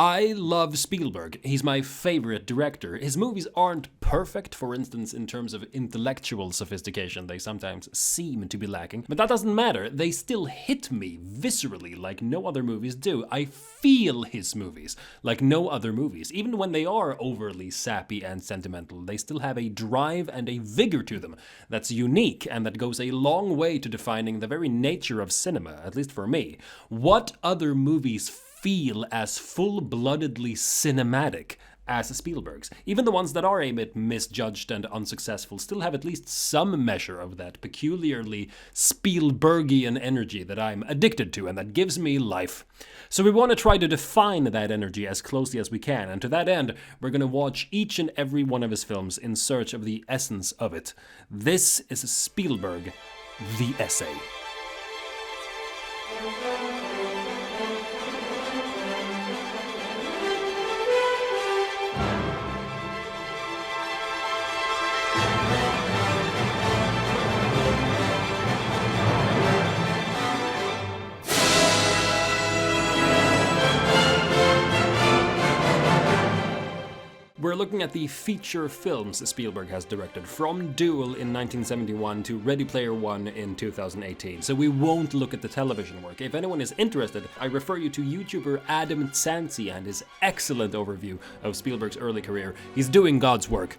I love Spielberg. He's my favorite director. His movies aren't perfect, for instance, in terms of intellectual sophistication. They sometimes seem to be lacking. But that doesn't matter. They still hit me viscerally like no other movies do. I feel his movies like no other movies. Even when they are overly sappy and sentimental, they still have a drive and a vigor to them that's unique and that goes a long way to defining the very nature of cinema, at least for me. What other movies feel as full-bloodedly cinematic as Spielberg's? Even the ones that are a bit misjudged and unsuccessful still have at least some measure of that peculiarly Spielbergian energy that I'm addicted to and that gives me life. So we want to try to define that energy as closely as we can, and to that end, we're going to watch each and every one of his films in search of the essence of it. This is Spielberg, The Essay. We're looking at the feature films Spielberg has directed, from Duel in 1971 to Ready Player One in 2018, so we won't look at the television work. If anyone is interested, I refer you to YouTuber Adam Tsancy and his excellent overview of Spielberg's early career. He's doing God's work.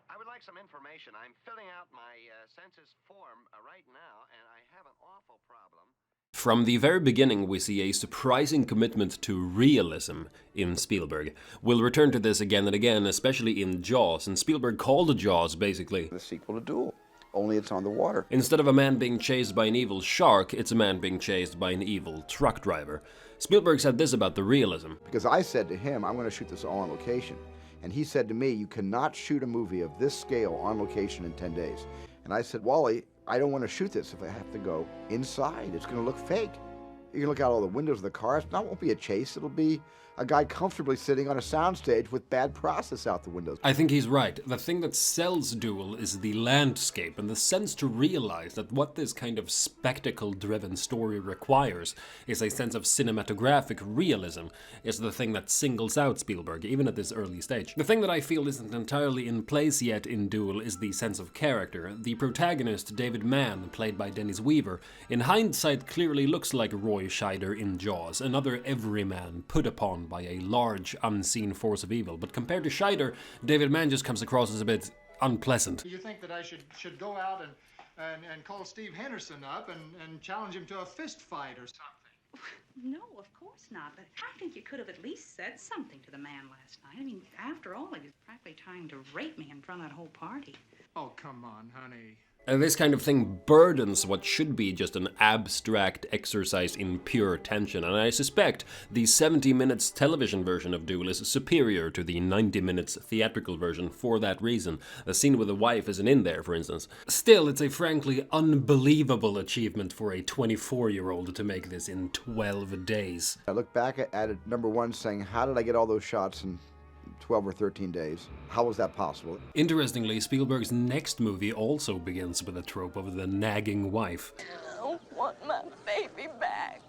I would like some information. I'm filling out my census form right now, and I have an awful problem. From the very beginning, we see a surprising commitment to realism in Spielberg. We'll return to this again and again, especially in Jaws, and Spielberg called Jaws basically the sequel to Duel, only it's on the water. Instead of a man being chased by an evil shark, it's a man being chased by an evil truck driver. Spielberg said this about the realism. Because I said to him, I'm going to shoot this all on location. And he said to me, you cannot shoot a movie of this scale on location in 10 days. And I said, Wally, I don't want to shoot this if I have to go inside. It's going to look fake. You can look out all the windows of the cars. It won't be a chase. It'll be a guy comfortably sitting on a soundstage with bad process out the windows. I think he's right. The thing that sells Duel is the landscape and the sense to realize that what this kind of spectacle-driven story requires is a sense of cinematographic realism is the thing that singles out Spielberg, even at this early stage. The thing that I feel isn't entirely in place yet in Duel is the sense of character. The protagonist, David Mann, played by Dennis Weaver, in hindsight clearly looks like Roy Scheider in Jaws, another everyman put upon by a large, unseen force of evil. But compared to Scheider, David Mann just comes across as a bit unpleasant. You think that I should go out and call Steve Henderson up and challenge him to a fist fight or something? No, of course not. But I think you could have at least said something to the man last night. I mean, after all, he was practically trying to rape me in front of that whole party. Oh, come on, honey. This kind of thing burdens what should be just an abstract exercise in pure tension, and I suspect the 70 minutes television version of Duel is superior to the 90 minutes theatrical version for that reason. The scene with the wife isn't in there, for instance. Still, it's a frankly unbelievable achievement for a 24-year-old to make this in 12 days. I look back at it, number one, saying, how did I get all those shots in 12 or 13 days? How was that possible? Interestingly, Spielberg's next movie also begins with a trope of the nagging wife. I don't want my baby back.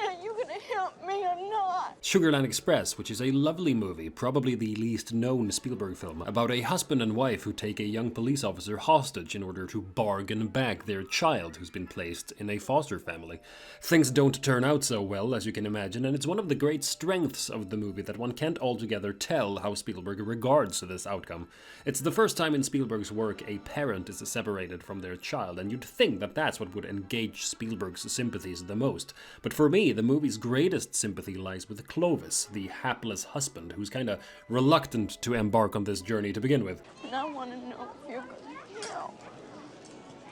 Are you gonna help me or not? SUGARLAND Express, which is a lovely movie, probably the least known Spielberg film, about a husband and wife who take a young police officer hostage in order to bargain back their child who's been placed in a foster family. Things don't turn out so well, as you can imagine, and it's one of the great strengths of the movie that one can't altogether tell how Spielberg regards this outcome. It's the first time in Spielberg's work a parent is separated from their child, and you'd think that that's what would engage Spielberg's sympathies the most. But for me, the movie's greatest sympathy lies with Clovis, the hapless husband who's kinda reluctant to embark on this journey to begin with. And I want to know if you're gonna help.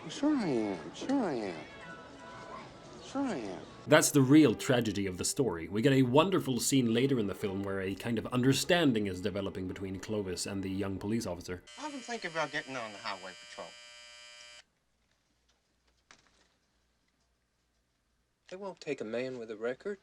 Sure I am. Sure I am. Sure I am. That's the real tragedy of the story. We get a wonderful scene later in the film where a kind of understanding is developing between Clovis and the young police officer. I've been thinking about getting on the highway patrol. They won't take a man with a record.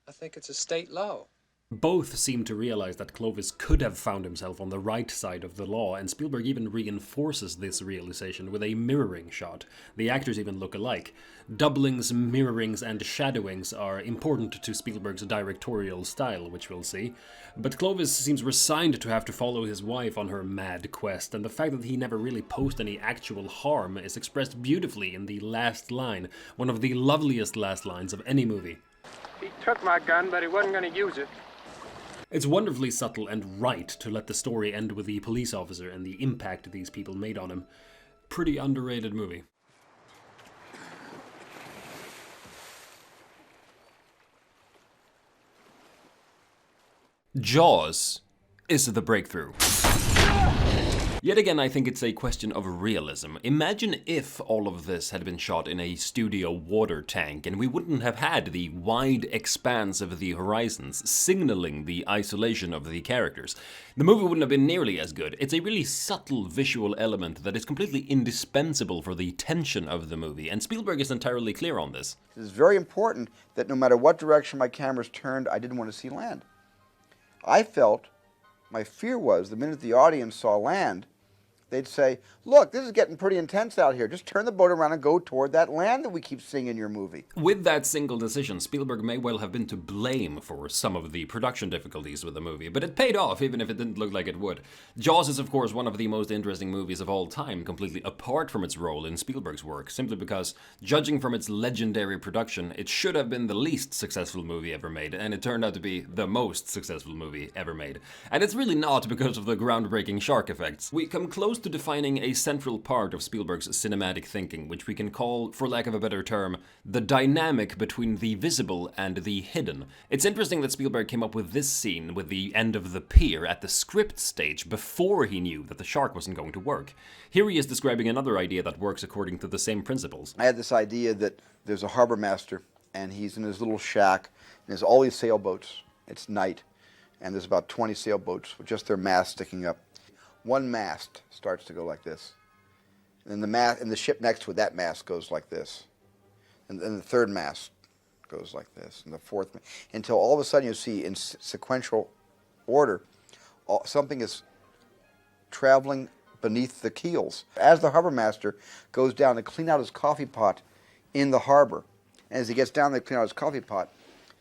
I think it's a state law. Both seem to realize that Clovis could have found himself on the right side of the law, and Spielberg even reinforces this realization with a mirroring shot. The actors even look alike. Doublings, mirrorings, and shadowings are important to Spielberg's directorial style, which we'll see. But Clovis seems resigned to have to follow his wife on her mad quest, and the fact that he never really posed any actual harm is expressed beautifully in the last line, one of the loveliest last lines of any movie. He took my gun, but he wasn't going to use it. It's wonderfully subtle and right to let the story end with the police officer and the impact these people made on him. Pretty underrated movie. Jaws is the breakthrough. Yet again, I think it's a question of realism. Imagine if all of this had been shot in a studio water tank and we wouldn't have had the wide expanse of the horizons signaling the isolation of the characters. The movie wouldn't have been nearly as good. It's a really subtle visual element that is completely indispensable for the tension of the movie, and Spielberg is entirely clear on this. It is very important that no matter what direction my camera's turned, I didn't want to see land. I felt, my fear was, the minute the audience saw land, they'd say, look, this is getting pretty intense out here. Just turn the boat around and go toward that land that we keep seeing in your movie. With that single decision, Spielberg may well have been to blame for some of the production difficulties with the movie, but it paid off even if it didn't look like it would. Jaws is of course one of the most interesting movies of all time, completely apart from its role in Spielberg's work, simply because, judging from its legendary production, it should have been the least successful movie ever made, and it turned out to be the most successful movie ever made. And it's really not because of the groundbreaking shark effects. We come close to defining a central part of Spielberg's cinematic thinking, which we can call, for lack of a better term, the dynamic between the visible and the hidden. It's interesting that Spielberg came up with this scene with the end of the pier at the script stage before he knew that the shark wasn't going to work. Here he is describing another idea that works according to the same principles. I had this idea that there's a harbor master and he's in his little shack and there's all these sailboats. It's night and there's about 20 sailboats with just their masts sticking up. One mast starts to go like this. And then the ship next to it, that mast goes like this. And then the third mast goes like this. And the fourth, until all of a sudden you see in sequential order, something is traveling beneath the keels. As the harbor master goes down to clean out his coffee pot in the harbor, and as he gets down there to clean out his coffee pot,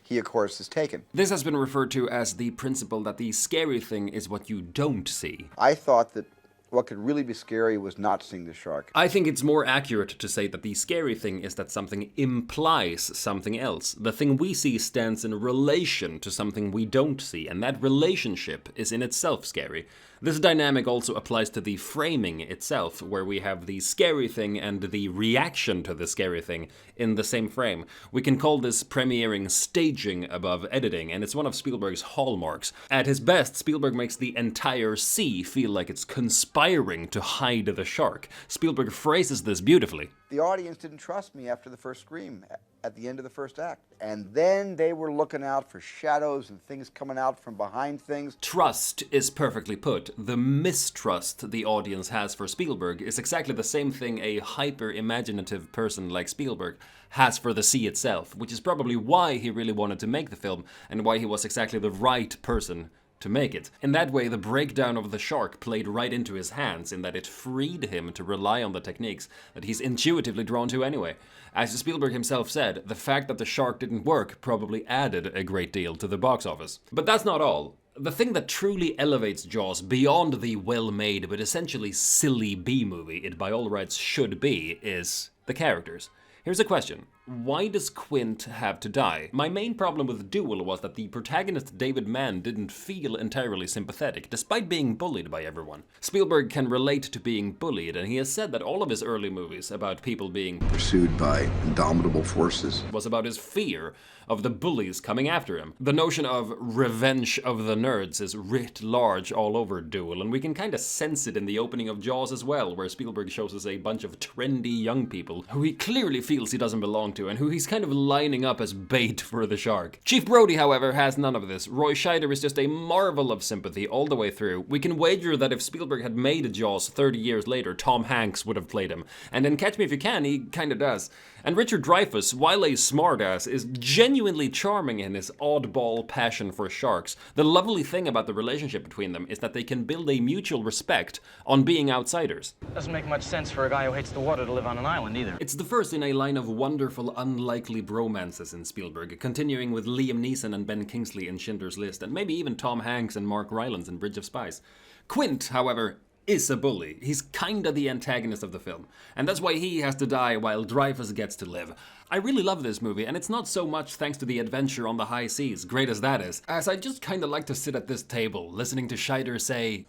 he, of course, is taken. This has been referred to as the principle that the scary thing is what you don't see. I thought that what could really be scary was not seeing the shark. I think it's more accurate to say that the scary thing is that something implies something else. The thing we see stands in relation to something we don't see, and that relationship is in itself scary. This dynamic also applies to the framing itself, where we have the scary thing and the reaction to the scary thing in the same frame. We can call this premiering staging above editing, and it's one of Spielberg's hallmarks. At his best, Spielberg makes the entire sea feel like it's conspiring to hide the shark. Spielberg phrases this beautifully. The audience didn't trust me after the first scream at the end of the first act. And then they were looking out for shadows and things coming out from behind things. Trust is perfectly put. The mistrust the audience has for Spielberg is exactly the same thing a hyper-imaginative person like Spielberg has for the sea itself, which is probably why he really wanted to make the film and why he was exactly the right person to make it. In that way, the breakdown of the shark played right into his hands in that it freed him to rely on the techniques that he's intuitively drawn to anyway. As Spielberg himself said, the fact that the shark didn't work probably added a great deal to the box office. But that's not all. The thing that truly elevates Jaws beyond the well-made but essentially silly B-movie it by all rights should be is the characters. Here's a question. Why does Quint have to die? My main problem with Duel was that the protagonist David Mann didn't feel entirely sympathetic, despite being bullied by everyone. Spielberg can relate to being bullied, and he has said that all of his early movies about people being pursued by indomitable forces was about his fear of the bullies coming after him. The notion of revenge of the nerds is writ large all over Duel, and we can kind of sense it in the opening of Jaws as well, where Spielberg shows us a bunch of trendy young people who he clearly feels he doesn't belong to, and who he's kind of lining up as bait for the shark. Chief Brody, however, has none of this. Roy Scheider is just a marvel of sympathy all the way through. We can wager that if Spielberg had made Jaws 30 years later, Tom Hanks would have played him. And in Catch Me If You Can, he kinda does. And Richard Dreyfuss, while a smartass, is genuinely charming in his oddball passion for sharks. The lovely thing about the relationship between them is that they can build a mutual respect on being outsiders. Doesn't make much sense for a guy who hates the water to live on an island either. It's the first in a line of wonderful, unlikely bromances in Spielberg, continuing with Liam Neeson and Ben Kingsley in Schindler's List, and maybe even Tom Hanks and Mark Rylance in Bridge of Spies. Quint, however, is a bully. He's kinda the antagonist of the film, and that's why he has to die while Dreyfuss gets to live. I really love this movie, and it's not so much thanks to the adventure on the high seas, great as that is, as I just kinda like to sit at this table, listening to Scheider say,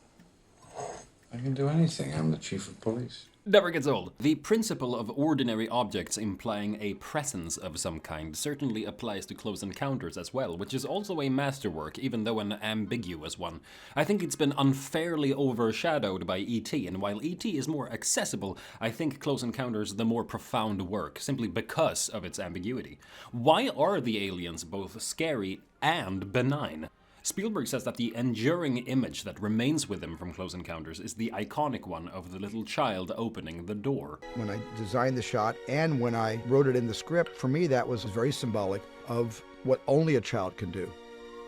"I can do anything, I'm the chief of police." Never gets old. The principle of ordinary objects implying a presence of some kind certainly applies to Close Encounters as well, which is also a masterwork, even though an ambiguous one. I think it's been unfairly overshadowed by E.T., and while E.T. is more accessible, I think Close Encounters the more profound work, simply because of its ambiguity. Why are the aliens both scary and benign? Spielberg says that the enduring image that remains with him from Close Encounters is the iconic one of the little child opening the door. When I designed the shot and when I wrote it in the script, for me that was very symbolic of what only a child can do,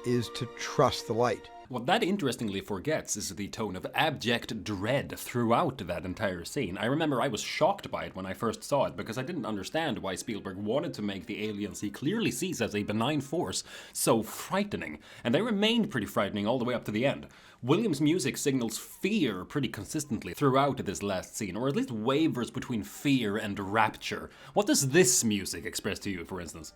is to trust the light. What that interestingly forgets is the tone of abject dread throughout that entire scene. I remember I was shocked by it when I first saw it, because I didn't understand why Spielberg wanted to make the aliens he clearly sees as a benign force so frightening. And they remained pretty frightening all the way up to the end. Williams' music signals fear pretty consistently throughout this last scene, or at least wavers between fear and rapture. What does this music express to you, for instance?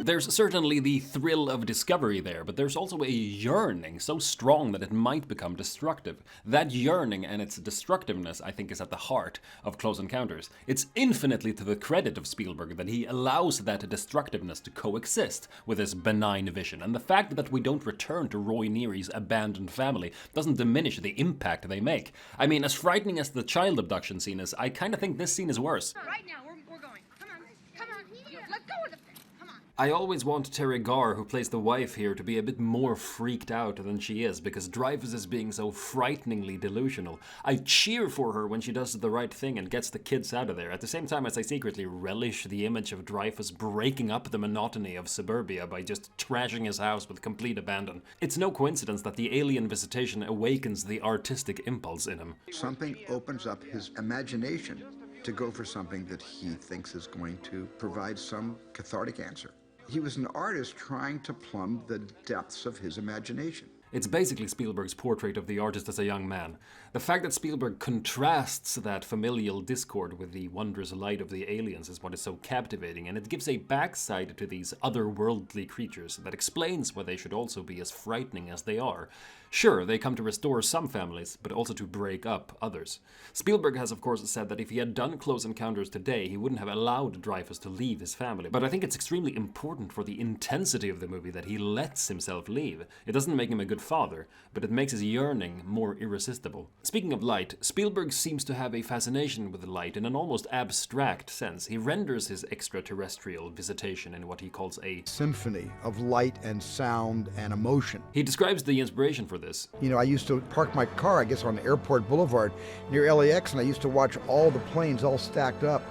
There's certainly the thrill of discovery there, but there's also a yearning so strong that it might become destructive. That yearning and its destructiveness, I think, is at the heart of Close Encounters. It's infinitely to the credit of Spielberg that he allows that destructiveness to coexist with his benign vision, and the fact that we don't return to Roy Neary's abandoned family doesn't diminish the impact they make. I mean, as frightening as the child abduction scene is, I kinda think this scene is worse. Right now, we're going. Come on. Come on. Let go of the thing. Come on. I always want Terry Garr, who plays the wife here, to be a bit more freaked out than she is, because Dreyfuss is being so frighteningly delusional. I cheer for her when she does the right thing and gets the kids out of there, at the same time as I secretly relish the image of Dreyfuss breaking up the monotony of suburbia by just trashing his house with complete abandon. It's no coincidence that the alien visitation awakens the artistic impulse in him. Something opens up his imagination to go for something that he thinks is going to provide some cathartic answer. He was an artist trying to plumb the depths of his imagination. It's basically Spielberg's portrait of the artist as a young man. The fact that Spielberg contrasts that familial discord with the wondrous light of the aliens is what is so captivating, and it gives a backside to these otherworldly creatures that explains why they should also be as frightening as they are. Sure, they come to restore some families, but also to break up others. Spielberg has of course said that if he had done Close Encounters today, he wouldn't have allowed Dreyfuss to leave his family, but I think it's extremely important for the intensity of the movie that he lets himself leave. It doesn't make him a good father, but it makes his yearning more irresistible. Speaking of light, Spielberg seems to have a fascination with light in an almost abstract sense. He renders his extraterrestrial visitation in what he calls a symphony of light and sound and emotion. He describes the inspiration for this. You know, I used to park my car, I guess, on Airport Boulevard near LAX, and I used to watch all the planes all stacked up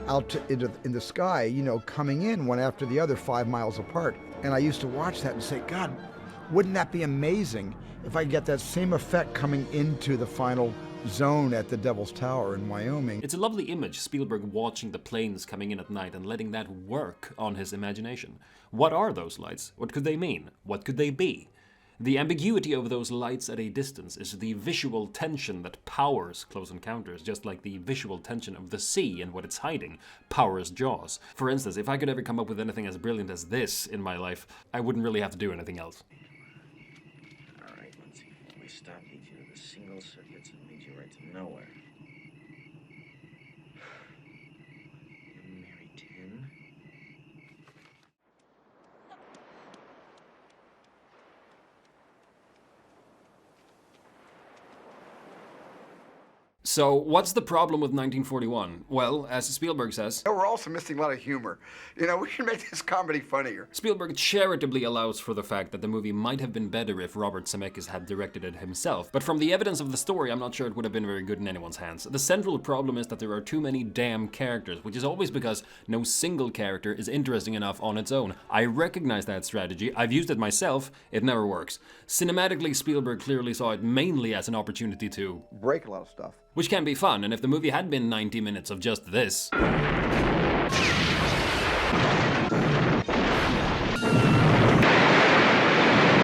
out in the sky, you know, coming in one after the other 5 miles apart. And I used to watch that and say, God, wouldn't that be amazing if I get that same effect coming into the final zone at the Devil's Tower in Wyoming. It's a lovely image, Spielberg watching the planes coming in at night and letting that work on his imagination. What are those lights? What could they mean? What could they be? The ambiguity of those lights at a distance is the visual tension that powers Close Encounters, just like the visual tension of the sea and what it's hiding powers Jaws. For instance, if I could ever come up with anything as brilliant as this in my life, I wouldn't really have to do anything else. Alright, let's see. We stopped each of the single circuits and lead you right to nowhere. Mary 10. So, what's the problem with 1941? Well, as Spielberg says, We're also missing a lot of humor. You know, we should make this comedy funnier. Spielberg charitably allows for the fact that the movie might have been better if Robert Zemeckis had directed it himself, but from the evidence of the story, I'm not sure it would have been very good in anyone's hands. The central problem is that there are too many damn characters, which is always because no single character is interesting enough on its own. I recognize that strategy, I've used it myself, it never works. Cinematically, Spielberg clearly saw it mainly as an opportunity to break a lot of stuff. Which can be fun, and if the movie had been 90 minutes of just this,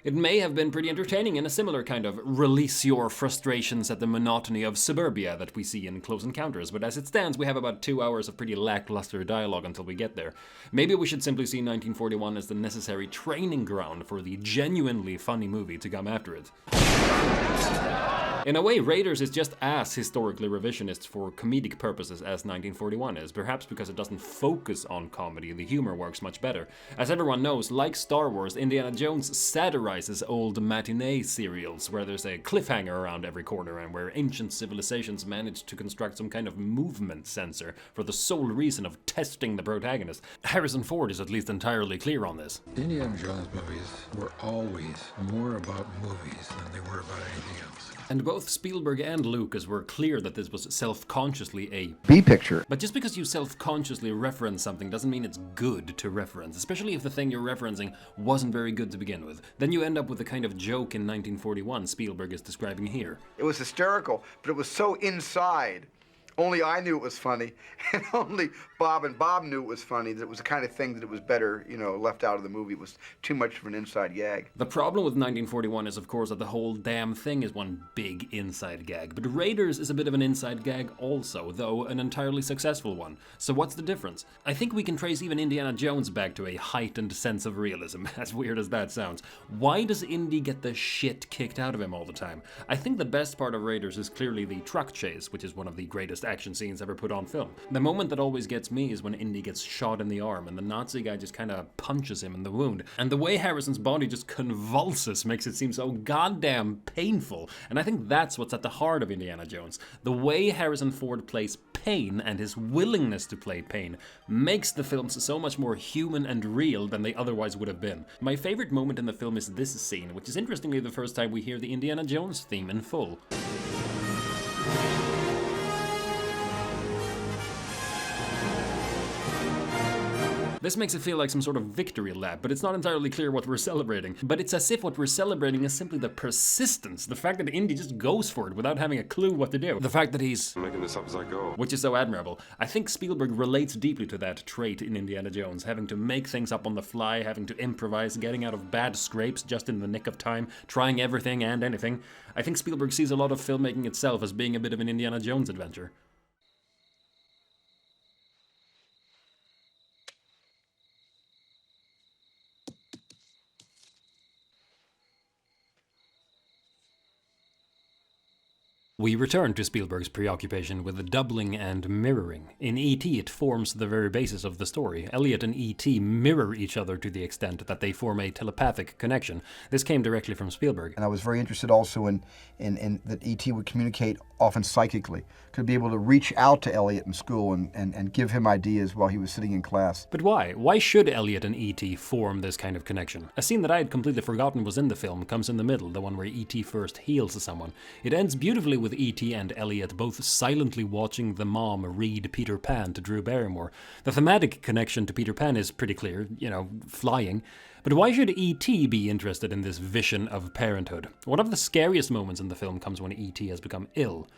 it may have been pretty entertaining in a similar kind of release your frustrations at the monotony of suburbia that we see in Close Encounters, but as it stands, we have about 2 hours of pretty lackluster dialogue until we get there. Maybe we should simply see 1941 as the necessary training ground for the genuinely funny movie to come after it. In a way, Raiders is just as historically revisionist for comedic purposes as 1941 is, perhaps because it doesn't focus on comedy, the humor works much better. As everyone knows, like Star Wars, Indiana Jones satirizes old matinee serials where there's a cliffhanger around every corner and where ancient civilizations managed to construct some kind of movement sensor for the sole reason of testing the protagonist. Harrison Ford is at least entirely clear on this. Indiana Jones movies were always more about movies than they were about anything else. And both Spielberg and Lucas were clear that this was self-consciously a B-picture. But just because you self-consciously reference something doesn't mean it's good to reference, especially if the thing you're referencing wasn't very good to begin with. Then you end up with the kind of joke in 1941 Spielberg is describing here. It was hysterical, but it was so inside. Only I knew it was funny, and only Bob and Bob knew it was funny, that it was the kind of thing that it was better, you know, left out of the movie. It was too much of an inside gag. The problem with 1941 is, of course, that the whole damn thing is one big inside gag. But Raiders is a bit of an inside gag also, though an entirely successful one. So what's the difference? I think we can trace even Indiana Jones back to a heightened sense of realism, as weird as that sounds. Why does Indy get the shit kicked out of him all the time? I think the best part of Raiders is clearly the truck chase, which is one of the greatest action scenes ever put on film. The moment that always gets me is when Indy gets shot in the arm and the Nazi guy just kinda punches him in the wound. And the way Harrison's body just convulses makes it seem so goddamn painful. And I think that's what's at the heart of Indiana Jones. The way Harrison Ford plays pain and his willingness to play pain makes the films so much more human and real than they otherwise would have been. My favorite moment in the film is this scene, which is interestingly the first time we hear the Indiana Jones theme in full. This makes it feel like some sort of victory lap, but it's not entirely clear what we're celebrating. But it's as if what we're celebrating is simply the persistence, the fact that Indy just goes for it without having a clue what to do. The fact that he's making this up as I go. Which is so admirable. I think Spielberg relates deeply to that trait in Indiana Jones, having to make things up on the fly, having to improvise, getting out of bad scrapes just in the nick of time, trying everything and anything. I think Spielberg sees a lot of filmmaking itself as being a bit of an Indiana Jones adventure. We return to Spielberg's preoccupation with the doubling and mirroring. In E.T. it forms the very basis of the story. Elliot and E.T. mirror each other to the extent that they form a telepathic connection. This came directly from Spielberg. And I was very interested also in that E.T. would communicate often psychically, could be able to reach out to Elliot in school and give him ideas while he was sitting in class. But why? Why should Elliot and E.T. form this kind of connection? A scene that I had completely forgotten was in the film comes in the middle, the one where E.T. first heals someone. It ends beautifully with E.T. and Elliot both silently watching the mom read Peter Pan to Drew Barrymore. The thematic connection to Peter Pan is pretty clear, you know, flying. But why should E.T. be interested in this vision of parenthood? One of the scariest moments in the film comes when E.T. has become ill.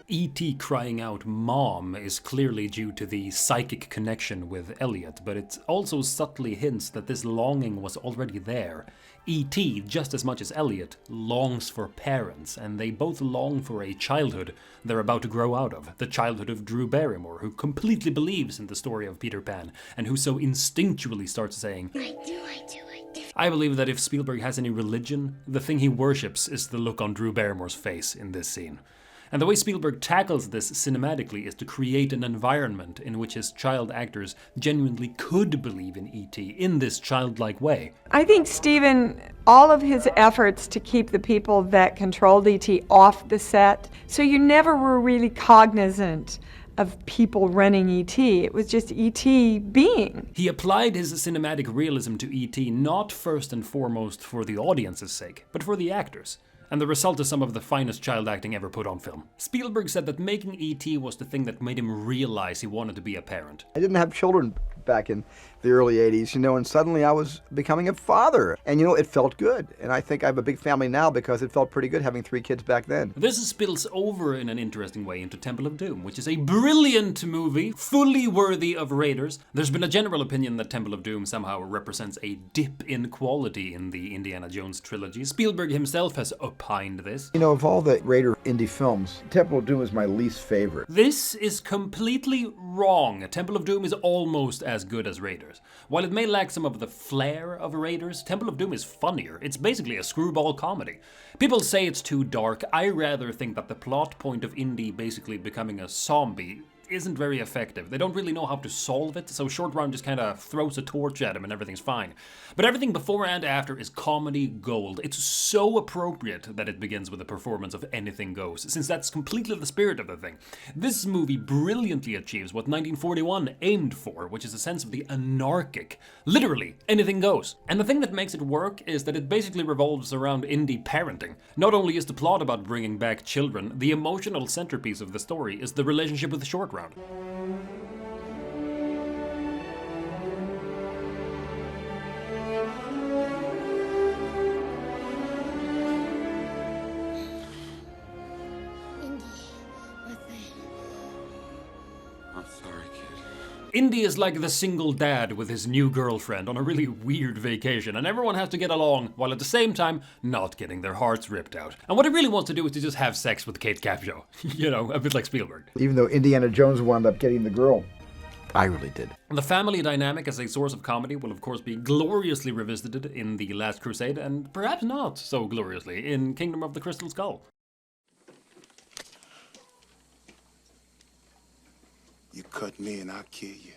E.T. crying out "Mom" is clearly due to the psychic connection with Elliot, but it also subtly hints that this longing was already there. E.T., just as much as Elliot, longs for parents, and they both long for a childhood they're about to grow out of. The childhood of Drew Barrymore, who completely believes in the story of Peter Pan, and who so instinctually starts saying, I do. I believe that if Spielberg has any religion, the thing he worships is the look on Drew Barrymore's face in this scene. And the way Spielberg tackles this cinematically is to create an environment in which his child actors genuinely could believe in E.T. in this childlike way. I think Steven, all of his efforts to keep the people that controlled E.T. off the set, so you never were really cognizant of people running E.T. It was just E.T. being. He applied his cinematic realism to E.T. not first and foremost for the audience's sake, but for the actors. And the result is some of the finest child acting ever put on film. Spielberg said that making E.T. was the thing that made him realize he wanted to be a parent. I didn't have children back in the early 80s, and suddenly I was becoming a father. And it felt good. And I think I have a big family now because it felt pretty good having 3 kids back then. This spills over in an interesting way into Temple of Doom, which is a brilliant movie, fully worthy of Raiders. There's been a general opinion that Temple of Doom somehow represents a dip in quality in the Indiana Jones trilogy. Spielberg himself has opined this. Of all the Raider indie films, Temple of Doom is my least favorite. This is completely wrong. Temple of Doom is almost as good as Raiders. While it may lack some of the flair of Raiders, Temple of Doom is funnier. It's basically a screwball comedy. People say it's too dark. I rather think that the plot point of Indy basically becoming a zombie isn't very effective. They don't really know how to solve it, so Short Round just kind of throws a torch at him and everything's fine. But everything before and after is comedy gold. It's so appropriate that it begins with a performance of Anything Goes, since that's completely the spirit of the thing. This movie brilliantly achieves what 1941 aimed for, which is a sense of the anarchic. Literally, anything goes. And the thing that makes it work is that it basically revolves around indie parenting. Not only is the plot about bringing back children, the emotional centerpiece of the story is the relationship with Short Round. Indy is like the single dad with his new girlfriend on a really weird vacation, and everyone has to get along while at the same time not getting their hearts ripped out. And what he really wants to do is to just have sex with Kate Capshaw. A bit like Spielberg. Even though Indiana Jones wound up getting the girl, I really did. The family dynamic as a source of comedy will of course be gloriously revisited in The Last Crusade, and perhaps not so gloriously in Kingdom of the Crystal Skull. You cut me and I'll kill you.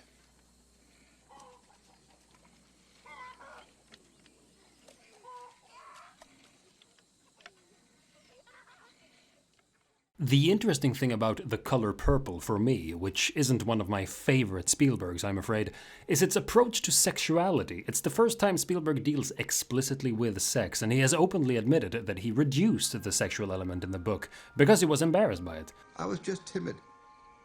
The interesting thing about The Color Purple for me, which isn't one of my favorite Spielbergs, I'm afraid, is its approach to sexuality. It's the first time Spielberg deals explicitly with sex, and he has openly admitted that he reduced the sexual element in the book because he was embarrassed by it. I was just timid.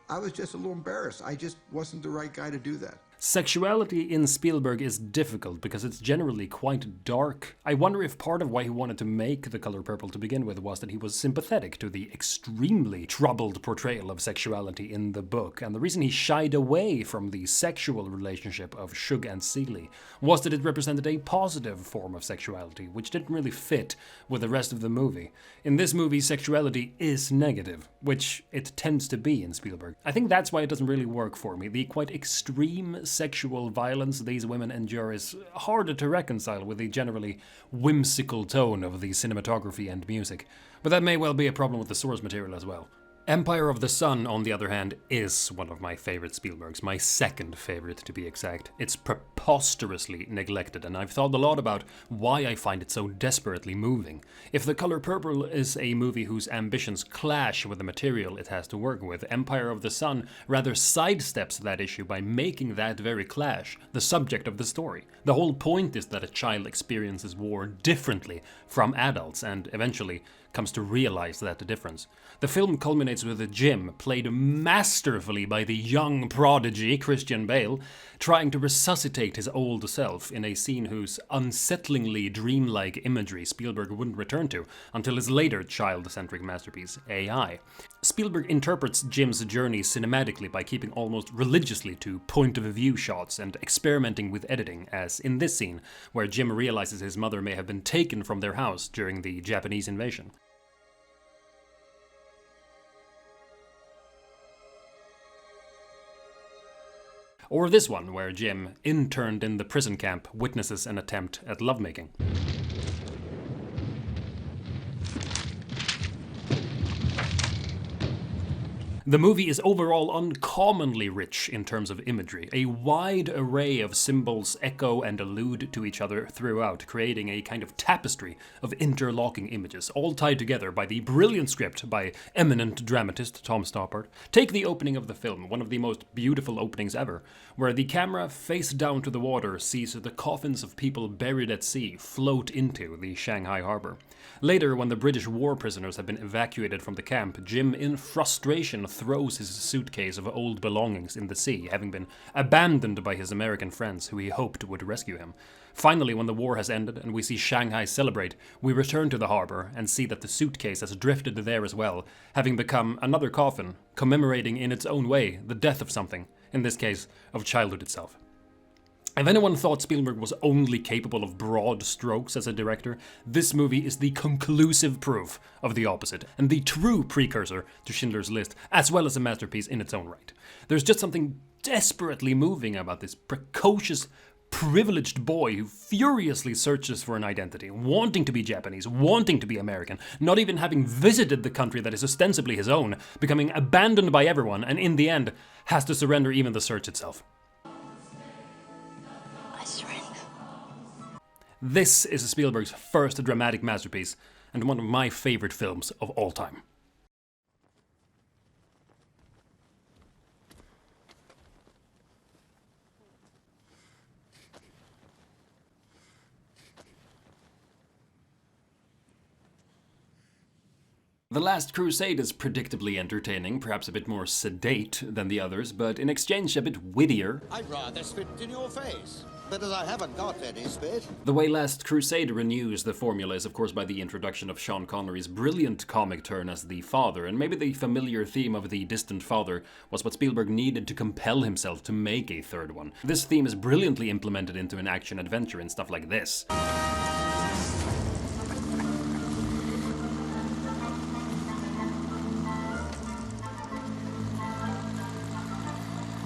I was just a little embarrassed. I just wasn't the right guy to do that. Sexuality in Spielberg is difficult because it's generally quite dark. I wonder if part of why he wanted to make The Color Purple to begin with was that he was sympathetic to the extremely troubled portrayal of sexuality in the book, and the reason he shied away from the sexual relationship of Shug and Seeley was that it represented a positive form of sexuality, which didn't really fit with the rest of the movie. In this movie, sexuality is negative, which it tends to be in Spielberg. I think that's why it doesn't really work for me. The quite extreme sexual violence these women endure is harder to reconcile with the generally whimsical tone of the cinematography and music, but that may well be a problem with the source material as well. Empire of the Sun, on the other hand, is one of my favorite Spielbergs, my second favorite to be exact. It's preposterously neglected, and I've thought a lot about why I find it so desperately moving. If The Color Purple is a movie whose ambitions clash with the material it has to work with, Empire of the Sun rather sidesteps that issue by making that very clash the subject of the story. The whole point is that a child experiences war differently from adults, and eventually comes to realize that difference. The film culminates with Jim, played masterfully by the young prodigy Christian Bale, trying to resuscitate his old self in a scene whose unsettlingly dreamlike imagery Spielberg wouldn't return to until his later child-centric masterpiece, AI. Spielberg interprets Jim's journey cinematically by keeping almost religiously to point-of-view shots and experimenting with editing, as in this scene, where Jim realizes his mother may have been taken from their house during the Japanese invasion. Or this one, where Jim, interned in the prison camp, witnesses an attempt at lovemaking. The movie is overall uncommonly rich in terms of imagery. A wide array of symbols echo and allude to each other throughout, creating a kind of tapestry of interlocking images, all tied together by the brilliant script by eminent dramatist Tom Stoppard. Take the opening of the film, one of the most beautiful openings ever, where the camera, face down to the water, sees the coffins of people buried at sea float into the Shanghai harbor. Later, when the British war prisoners have been evacuated from the camp, Jim, in frustration, throws his suitcase of old belongings in the sea, having been abandoned by his American friends who he hoped would rescue him. Finally, when the war has ended and we see Shanghai celebrate, we return to the harbor and see that the suitcase has drifted there as well, having become another coffin, commemorating in its own way the death of something, in this case, of childhood itself. If anyone thought Spielberg was only capable of broad strokes as a director, this movie is the conclusive proof of the opposite, and the true precursor to Schindler's List, as well as a masterpiece in its own right. There's just something desperately moving about this precocious, privileged boy who furiously searches for an identity, wanting to be Japanese, wanting to be American, not even having visited the country that is ostensibly his own, becoming abandoned by everyone, and in the end, has to surrender even the search itself. This is Spielberg's first dramatic masterpiece, and one of my favorite films of all time. The Last Crusade is predictably entertaining, perhaps a bit more sedate than the others, but in exchange a bit wittier. I'd rather spit in your face. But as I haven't got any spit. The way Last Crusade renews the formula is of course by the introduction of Sean Connery's brilliant comic turn as the father, and maybe the familiar theme of the distant father was what Spielberg needed to compel himself to make a third one. This theme is brilliantly implemented into an action-adventure in stuff like this.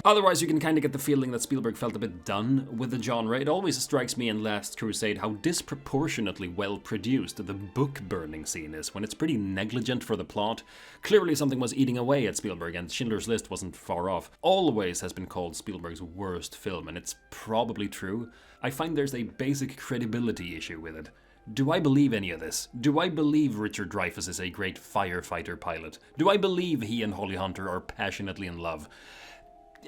Otherwise, you can kind of get the feeling that Spielberg felt a bit done with the genre. It always strikes me in Last Crusade how disproportionately well produced the book burning scene is, when it's pretty negligent for the plot. Clearly something was eating away at Spielberg, and Schindler's List wasn't far off. Always has been called Spielberg's worst film, and it's probably true. I find there's a basic credibility issue with it. Do I believe any of this? Do I believe Richard Dreyfuss is a great firefighter pilot? Do I believe he and Holly Hunter are passionately in love?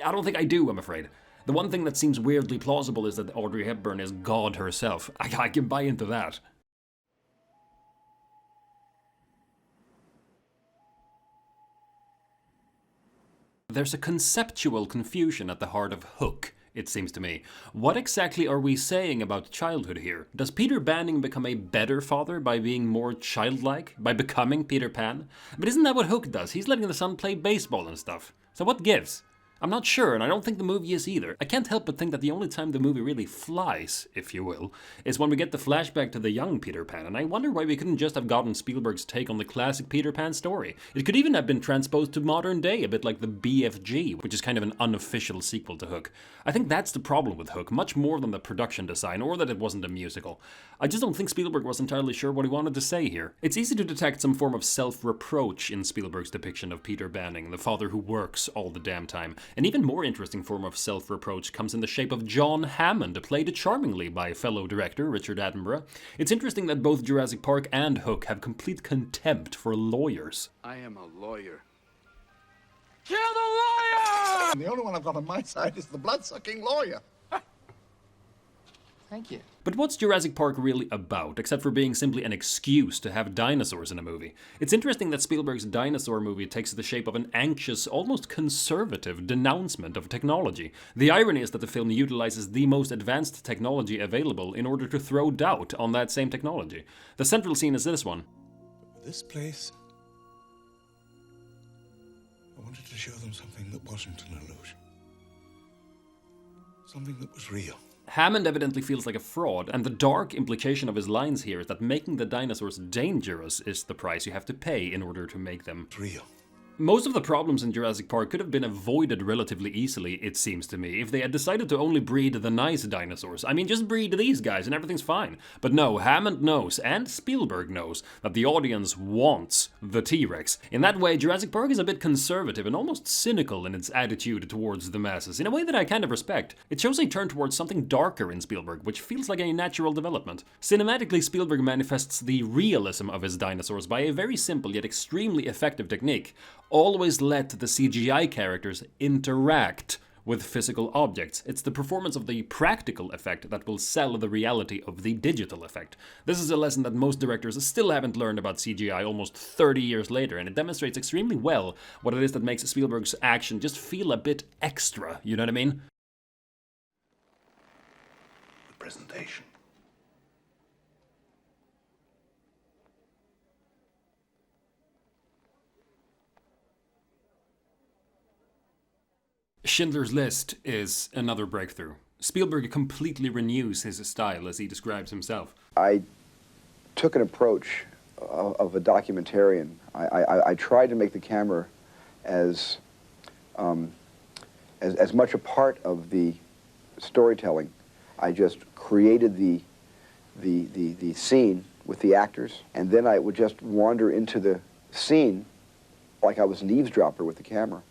I don't think I do, I'm afraid. The one thing that seems weirdly plausible is that Audrey Hepburn is God herself. I can buy into that. There's a conceptual confusion at the heart of Hook, it seems to me. What exactly are we saying about childhood here? Does Peter Banning become a better father by being more childlike? By becoming Peter Pan? But isn't that what Hook does? He's letting the son play baseball and stuff. So what gives? I'm not sure, and I don't think the movie is either. I can't help but think that the only time the movie really flies, if you will, is when we get the flashback to the young Peter Pan, and I wonder why we couldn't just have gotten Spielberg's take on the classic Peter Pan story. It could even have been transposed to modern day, a bit like the BFG, which is kind of an unofficial sequel to Hook. I think that's the problem with Hook, much more than the production design, or that it wasn't a musical. I just don't think Spielberg was entirely sure what he wanted to say here. It's easy to detect some form of self-reproach in Spielberg's depiction of Peter Banning, the father who works all the damn time. An even more interesting form of self-reproach comes in the shape of John Hammond, played charmingly by fellow director Richard Attenborough. It's interesting that both Jurassic Park and Hook have complete contempt for lawyers. I am a lawyer. Kill the lawyer! The only one I've got on my side is the blood-sucking lawyer. Thank you. But what's Jurassic Park really about, except for being simply an excuse to have dinosaurs in a movie? It's interesting that Spielberg's dinosaur movie takes the shape of an anxious, almost conservative denouncement of technology. The irony is that the film utilizes the most advanced technology available in order to throw doubt on that same technology. The central scene is this one. This place, I wanted to show them something that wasn't an illusion. Something that was real. Hammond evidently feels like a fraud, and the dark implication of his lines here is that making the dinosaurs dangerous is the price you have to pay in order to make them real. Most of the problems in Jurassic Park could have been avoided relatively easily, it seems to me, if they had decided to only breed the nice dinosaurs. I mean, just breed these guys and everything's fine. But no, Hammond knows, and Spielberg knows, that the audience wants the T-Rex. In that way, Jurassic Park is a bit conservative and almost cynical in its attitude towards the masses, in a way that I kind of respect. It shows a turn towards something darker in Spielberg, which feels like a natural development. Cinematically, Spielberg manifests the realism of his dinosaurs by a very simple yet extremely effective technique. Always let the CGI characters interact with physical objects. It's the performance of the practical effect that will sell the reality of the digital effect. This is a lesson that most directors still haven't learned about CGI almost 30 years later, and it demonstrates extremely well what it is that makes Spielberg's action just feel a bit extra, you know what I mean? The presentation. Schindler's List is another breakthrough. Spielberg completely renews his style as he describes himself. I took an approach of a documentarian. I tried to make the camera as much a part of the storytelling. I just created the scene with the actors, and then I would just wander into the scene like I was an eavesdropper with the camera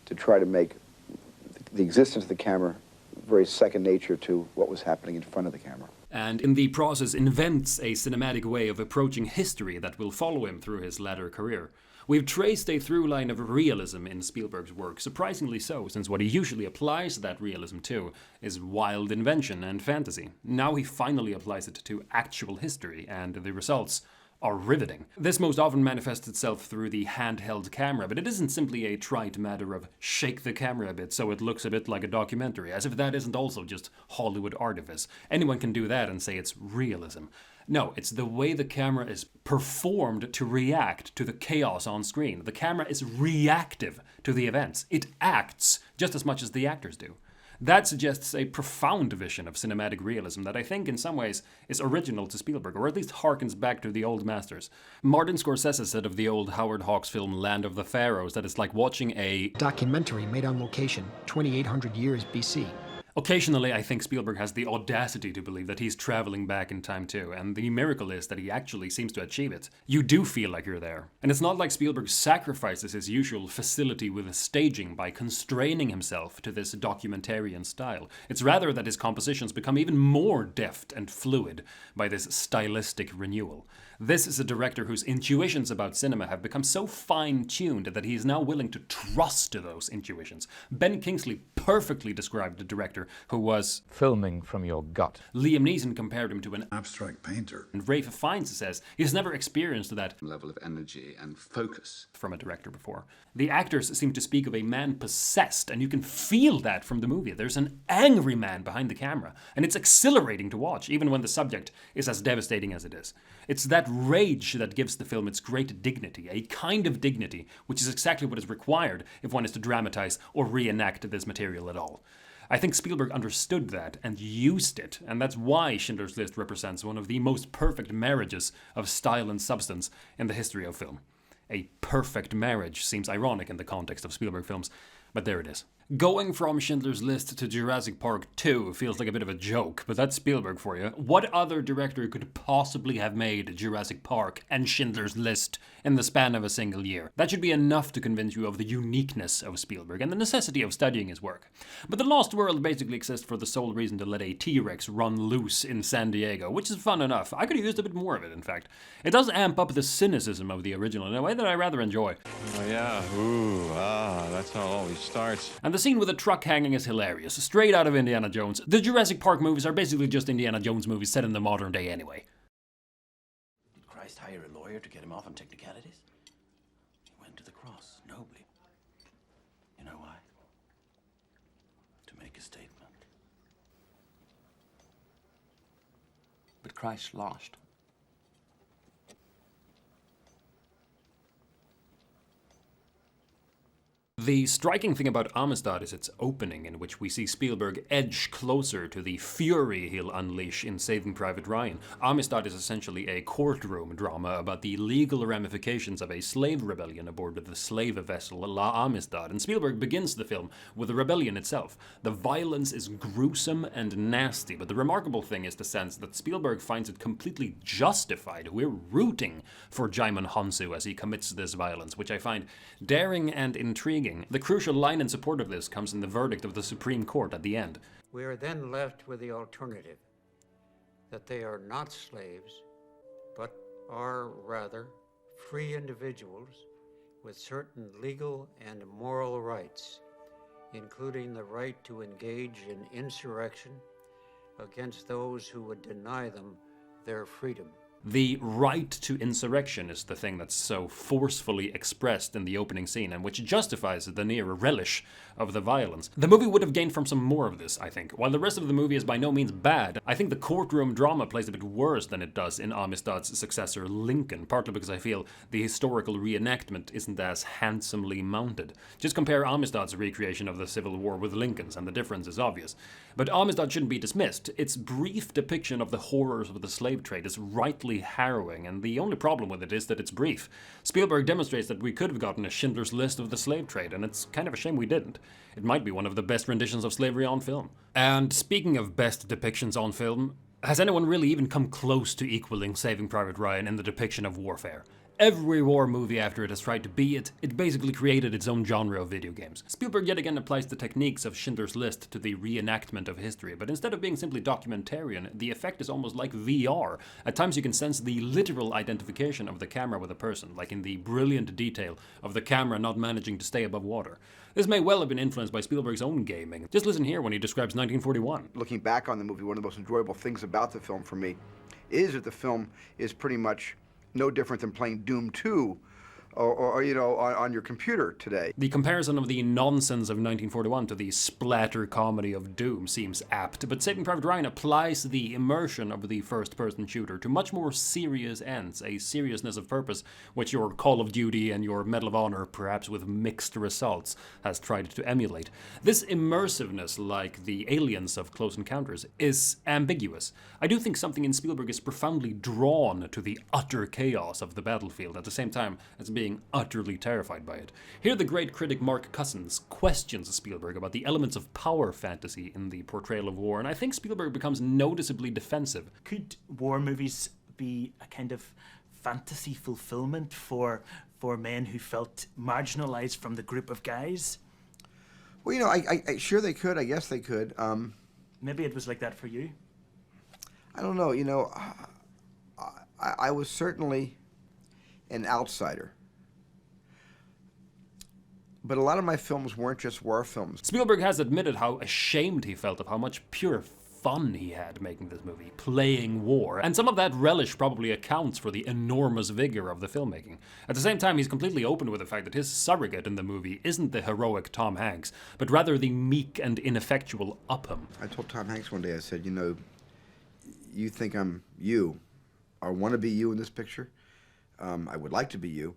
to try to make the existence of the camera very second nature to what was happening in front of the camera. And in the process invents a cinematic way of approaching history that will follow him through his latter career. We've traced a through line of realism in Spielberg's work, surprisingly so, since what he usually applies that realism to is wild invention and fantasy. Now he finally applies it to actual history, and the results are riveting. This most often manifests itself through the handheld camera, but it isn't simply a trite matter of shake the camera a bit so it looks a bit like a documentary, as if that isn't also just Hollywood artifice. Anyone can do that and say it's realism. No, it's the way the camera is performed to react to the chaos on screen. The camera is reactive to the events. It acts just as much as the actors do. That suggests a profound vision of cinematic realism that I think in some ways is original to Spielberg, or at least harkens back to the old masters. Martin Scorsese said of the old Howard Hawks film Land of the Pharaohs that it's like watching a documentary made on location, 2800 years BC. Occasionally, I think Spielberg has the audacity to believe that he's traveling back in time too, and the miracle is that he actually seems to achieve it. You do feel like you're there. And it's not like Spielberg sacrifices his usual facility with staging by constraining himself to this documentarian style. It's rather that his compositions become even more deft and fluid by this stylistic renewal. This is a director whose intuitions about cinema have become so fine-tuned that he is now willing to trust to those intuitions. Ben Kingsley perfectly described the director who was filming from your gut. Liam Neeson compared him to an abstract painter. And Ralph Fiennes says he's never experienced that level of energy and focus from a director before. The actors seem to speak of a man possessed, and you can feel that from the movie. There's an angry man behind the camera, and it's exhilarating to watch, even when the subject is as devastating as it is. It's that rage that gives the film its great dignity, a kind of dignity, which is exactly what is required if one is to dramatize or reenact this material at all. I think Spielberg understood that and used it, and that's why Schindler's List represents one of the most perfect marriages of style and substance in the history of film. A perfect marriage seems ironic in the context of Spielberg films, but there it is. Going from Schindler's List to Jurassic Park 2 feels like a bit of a joke, but that's Spielberg for you. What other director could possibly have made Jurassic Park and Schindler's List in the span of a single year? That should be enough to convince you of the uniqueness of Spielberg and the necessity of studying his work. But The Lost World basically exists for the sole reason to let a T-Rex run loose in San Diego, which is fun enough. I could have used a bit more of it, in fact. It does amp up the cynicism of the original in a way that I rather enjoy. Oh yeah, that's how it always starts. And the scene with the truck hanging is hilarious, straight out of Indiana Jones. The Jurassic Park movies are basically just Indiana Jones movies set in the modern day anyway. Did Christ hire a lawyer to get him off on technicalities? He went to the cross nobly. You know why? To make a statement. But Christ lost. The striking thing about Amistad is its opening, in which we see Spielberg edge closer to the fury he'll unleash in Saving Private Ryan. Amistad is essentially a courtroom drama about the legal ramifications of a slave rebellion aboard the slave vessel La Amistad, and Spielberg begins the film with the rebellion itself. The violence is gruesome and nasty, but the remarkable thing is the sense that Spielberg finds it completely justified. We're rooting for Jaimon Hansu as he commits this violence, which I find daring and intriguing. The crucial line in support of this comes in the verdict of the Supreme Court at the end. We are then left with the alternative, that they are not slaves, but are rather free individuals with certain legal and moral rights, including the right to engage in insurrection against those who would deny them their freedom. The right to insurrection is the thing that's so forcefully expressed in the opening scene, and which justifies the near relish of the violence. The movie would have gained from some more of this, I think. While the rest of the movie is by no means bad, I think the courtroom drama plays a bit worse than it does in Amistad's successor Lincoln, partly because I feel the historical reenactment isn't as handsomely mounted. Just compare Amistad's recreation of the Civil War with Lincoln's, and the difference is obvious. But Amistad shouldn't be dismissed. Its brief depiction of the horrors of the slave trade is rightly harrowing, and the only problem with it is that it's brief. Spielberg demonstrates that we could have gotten a Schindler's List of the slave trade, and it's kind of a shame we didn't. It might be one of the best renditions of slavery on film. And speaking of best depictions on film, has anyone really even come close to equaling Saving Private Ryan in the depiction of warfare? Every war movie after it has tried to be it basically created its own genre of video games. Spielberg yet again applies the techniques of Schindler's List to the reenactment of history, but instead of being simply documentarian, the effect is almost like VR. At times you can sense the literal identification of the camera with a person, like in the brilliant detail of the camera not managing to stay above water. This may well have been influenced by Spielberg's own gaming. Just listen here when he describes 1941. Looking back on the movie, one of the most enjoyable things about the film for me is that the film is pretty much no different than playing Doom 2 or you know, on your computer today. The comparison of the nonsense of 1941 to the splatter comedy of Doom seems apt, but Saving Private Ryan applies the immersion of the first-person shooter to much more serious ends, a seriousness of purpose which your Call of Duty and your Medal of Honor, perhaps with mixed results, has tried to emulate. This immersiveness, like the aliens of Close Encounters, is ambiguous. I do think something in Spielberg is profoundly drawn to the utter chaos of the battlefield, at the same time as being utterly terrified by it. Here the great critic Mark Cousins questions Spielberg about the elements of power fantasy in the portrayal of war, and I think Spielberg becomes noticeably defensive. Could war movies be a kind of fantasy fulfillment for men who felt marginalized from the group of guys? Well, you know, I sure they could. I guess they could. Maybe it was like that for you? I don't know. You know, I was certainly an outsider. But a lot of my films weren't just war films. Spielberg has admitted how ashamed he felt of how much pure fun he had making this movie, playing war, and some of that relish probably accounts for the enormous vigor of the filmmaking. At the same time, he's completely open with the fact that his surrogate in the movie isn't the heroic Tom Hanks, but rather the meek and ineffectual Upham. I told Tom Hanks one day, I said, you know, you think I'm you, or want to be you in this picture? I would like to be you,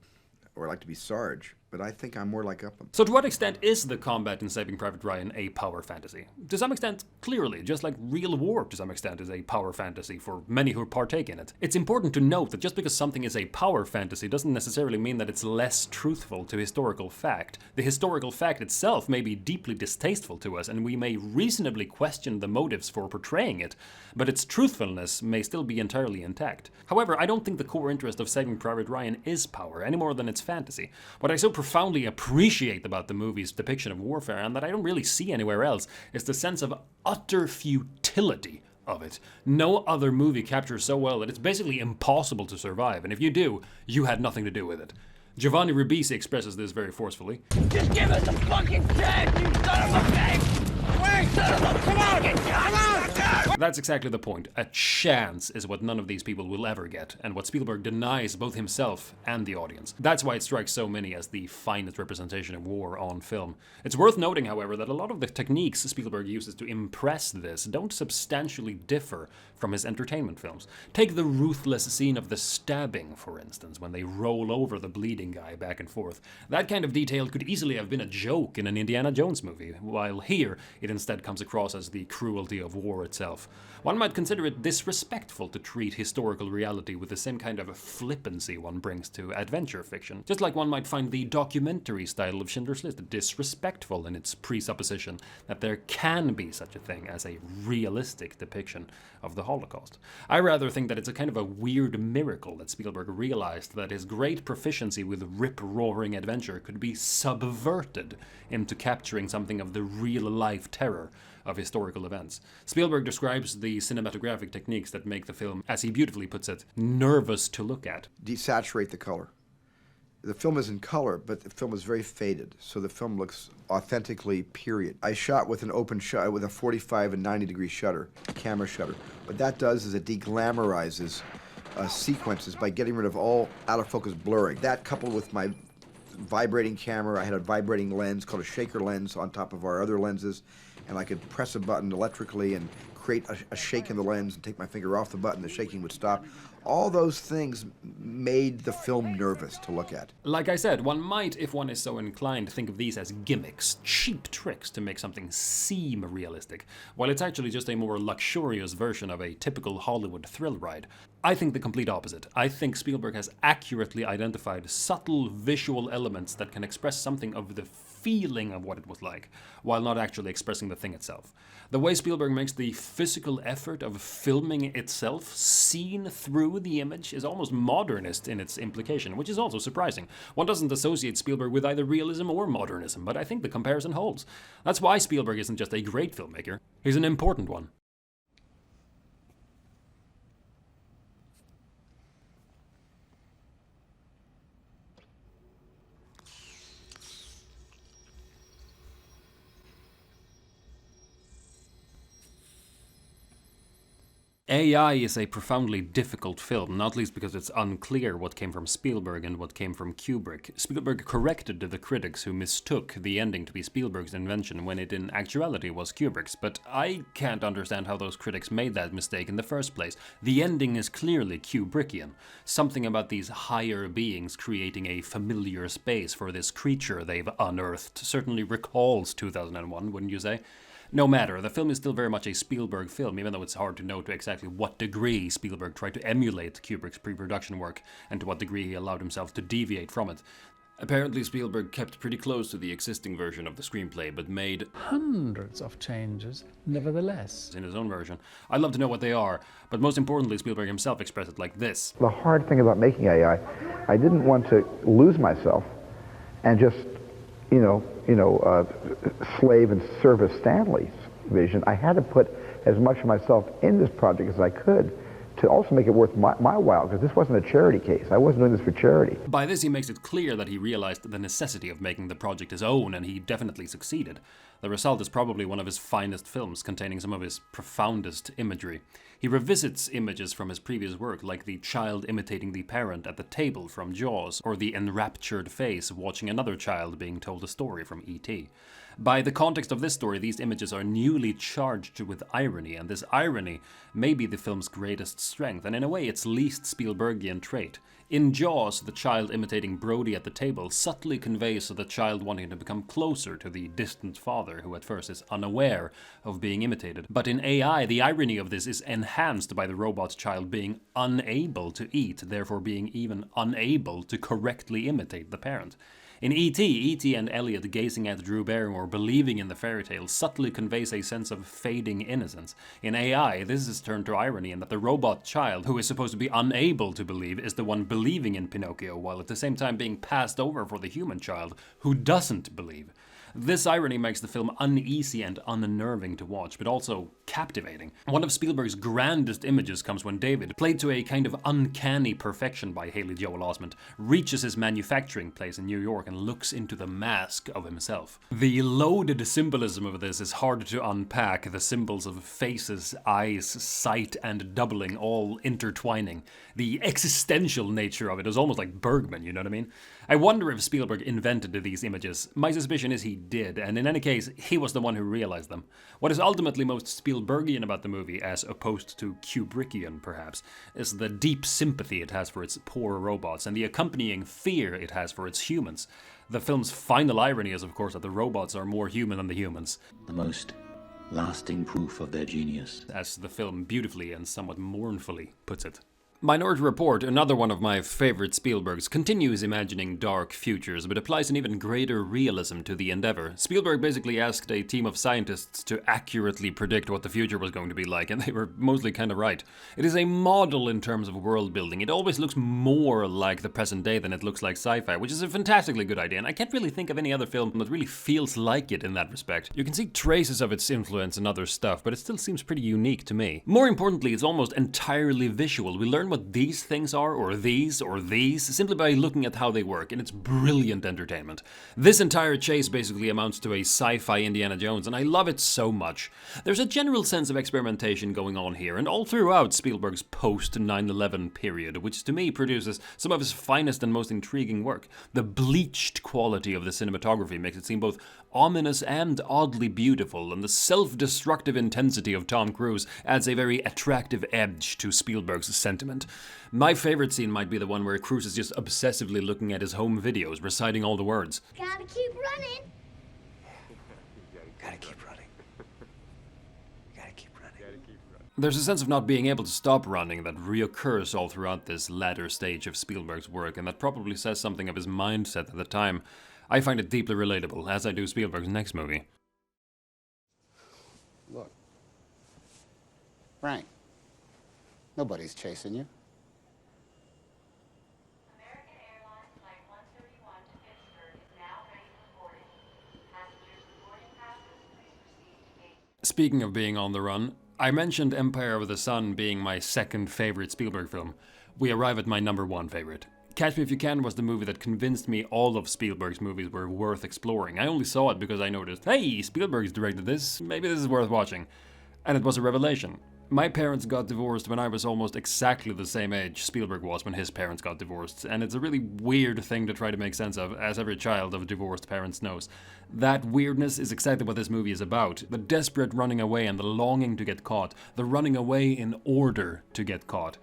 or I'd like to be Sarge, but I think I'm more like Upham. So to what extent is the combat in Saving Private Ryan a power fantasy? To some extent, clearly, just like real war to some extent is a power fantasy for many who partake in it. It's important to note that just because something is a power fantasy doesn't necessarily mean that it's less truthful to historical fact. The historical fact itself may be deeply distasteful to us, and we may reasonably question the motives for portraying it, but its truthfulness may still be entirely intact. However, I don't think the core interest of Saving Private Ryan is power, any more than its fantasy. What I so profoundly appreciate about the movie's depiction of warfare, and that I don't really see anywhere else, is the sense of utter futility of it. No other movie captures so well that it's basically impossible to survive, and if you do, you had nothing to do with it. Giovanni Ribisi expresses this very forcefully. Just give us a fucking chance, you son of a bitch! Wait, son of a... Come on! Come on! That's exactly the point. A chance is what none of these people will ever get, and what Spielberg denies both himself and the audience. That's why it strikes so many as the finest representation of war on film. It's worth noting, however, that a lot of the techniques Spielberg uses to impress this don't substantially differ from his entertainment films. Take the ruthless scene of the stabbing, for instance, when they roll over the bleeding guy back and forth. That kind of detail could easily have been a joke in an Indiana Jones movie, while here it instead comes across as the cruelty of war itself. One might consider it disrespectful to treat historical reality with the same kind of flippancy one brings to adventure fiction, just like one might find the documentary style of Schindler's List disrespectful in its presupposition that there can be such a thing as a realistic depiction of the Holocaust. I rather think that it's a kind of a weird miracle that Spielberg realized that his great proficiency with rip-roaring adventure could be subverted into capturing something of the real-life terror of historical events. Spielberg describes the cinematographic techniques that make the film, as he beautifully puts it, nervous to look at. Desaturate the color. The film is in color, but the film is very faded, so the film looks authentically period. I shot with an open shot, with a 45 and 90 degree shutter, camera shutter. What that does is it deglamorizes sequences by getting rid of all out-of-focus blurring. That coupled with my vibrating camera, I had a vibrating lens called a shaker lens on top of our other lenses, and I could press a button electrically and create a shake in the lens and take my finger off the button, the shaking would stop. All those things made the film nervous to look at. Like I said, one might, if one is so inclined, think of these as gimmicks, cheap tricks to make something seem realistic, while it's actually just a more luxurious version of a typical Hollywood thrill ride. I think the complete opposite. I think Spielberg has accurately identified subtle visual elements that can express something of the feeling of what it was like, while not actually expressing the thing itself. The way Spielberg makes the physical effort of filming itself seen through the image is almost modernist in its implication, which is also surprising. One doesn't associate Spielberg with either realism or modernism, but I think the comparison holds. That's why Spielberg isn't just a great filmmaker, he's an important one. AI is a profoundly difficult film, not least because it's unclear what came from Spielberg and what came from Kubrick. Spielberg corrected the critics who mistook the ending to be Spielberg's invention when it in actuality was Kubrick's, but I can't understand how those critics made that mistake in the first place. The ending is clearly Kubrickian. Something about these higher beings creating a familiar space for this creature they've unearthed certainly recalls 2001, wouldn't you say? No matter, the film is still very much a Spielberg film, even though it's hard to know to exactly what degree Spielberg tried to emulate Kubrick's pre-production work, and to what degree he allowed himself to deviate from it. Apparently Spielberg kept pretty close to the existing version of the screenplay, but made hundreds of changes, nevertheless. In his own version. I'd love to know what they are, but most importantly, Spielberg himself expressed it like this. The hard thing about making AI, I didn't want to lose myself and just slave and service Stanley's vision. I had to put as much of myself in this project as I could to also make it worth my while, because this wasn't a charity case. I wasn't doing this for charity. By this he makes it clear that he realized the necessity of making the project his own, and he definitely succeeded. The result is probably one of his finest films, containing some of his profoundest imagery. He revisits images from his previous work, like the child imitating the parent at the table from Jaws, or the enraptured face watching another child being told a story from E.T. By the context of this story, these images are newly charged with irony, and this irony may be the film's greatest strength, and in a way its least Spielbergian trait. In Jaws, the child imitating Brody at the table subtly conveys the child wanting to become closer to the distant father, who at first is unaware of being imitated. But in AI, the irony of this is enhanced by the robot child being unable to eat, therefore being even unable to correctly imitate the parent. In E.T. and Elliot gazing at Drew Barrymore believing in the fairy tale subtly conveys a sense of fading innocence. In AI, this is turned to irony in that the robot child, who is supposed to be unable to believe, is the one believing in Pinocchio, while at the same time being passed over for the human child, who doesn't believe. This irony makes the film uneasy and unnerving to watch, but also captivating. One of Spielberg's grandest images comes when David, played to a kind of uncanny perfection by Haley Joel Osment, reaches his manufacturing place in New York and looks into the mask of himself. The loaded symbolism of this is hard to unpack, the symbols of faces, eyes, sight, and doubling all intertwining. The existential nature of it is almost like Bergman, you know what I mean? I wonder if Spielberg invented these images. My suspicion is he did, and in any case, he was the one who realized them. What is ultimately most Spielbergian about the movie, as opposed to Kubrickian perhaps, is the deep sympathy it has for its poor robots, and the accompanying fear it has for its humans. The film's final irony is, of course, that the robots are more human than the humans. The most lasting proof of their genius. As the film beautifully and somewhat mournfully puts it. Minority Report, another one of my favorite Spielbergs, continues imagining dark futures, but applies an even greater realism to the endeavor. Spielberg basically asked a team of scientists to accurately predict what the future was going to be like, and they were mostly kind of right. It is a model in terms of world building. It always looks more like the present day than it looks like sci-fi, which is a fantastically good idea, and I can't really think of any other film that really feels like it in that respect. You can see traces of its influence in other stuff, but it still seems pretty unique to me. More importantly, it's almost entirely visual. We learn what these things are, or these, simply by looking at how they work, and it's brilliant entertainment. This entire chase basically amounts to a sci-fi Indiana Jones, and I love it so much. There's a general sense of experimentation going on here, and all throughout Spielberg's post-9/11 period, which to me produces some of his finest and most intriguing work. The bleached quality of the cinematography makes it seem both ominous and oddly beautiful, and the self-destructive intensity of Tom Cruise adds a very attractive edge to Spielberg's sentiment. My favorite scene might be the one where Cruise is just obsessively looking at his home videos, reciting all the words. Gotta keep running. Gotta keep running. Gotta keep running. There's a sense of not being able to stop running that reoccurs all throughout this latter stage of Spielberg's work, and that probably says something of his mindset at the time. I find it deeply relatable, as I do Spielberg's next movie. Look. Frank. Nobody's chasing you. American Airlines Flight 131 to Pittsburgh is now ready for boarding. Passengers with boarding passes, please proceed to gate. Speaking of being on the run, I mentioned Empire of the Sun being my second favorite Spielberg film. We arrive at my number one favorite. Catch Me If You Can was the movie that convinced me all of Spielberg's movies were worth exploring. I only saw it because I noticed, hey, Spielberg's directed this, maybe this is worth watching. And it was a revelation. My parents got divorced when I was almost exactly the same age Spielberg was when his parents got divorced, and it's a really weird thing to try to make sense of, as every child of divorced parents knows. That weirdness is exactly what this movie is about. The desperate running away and the longing to get caught. The running away in order to get caught.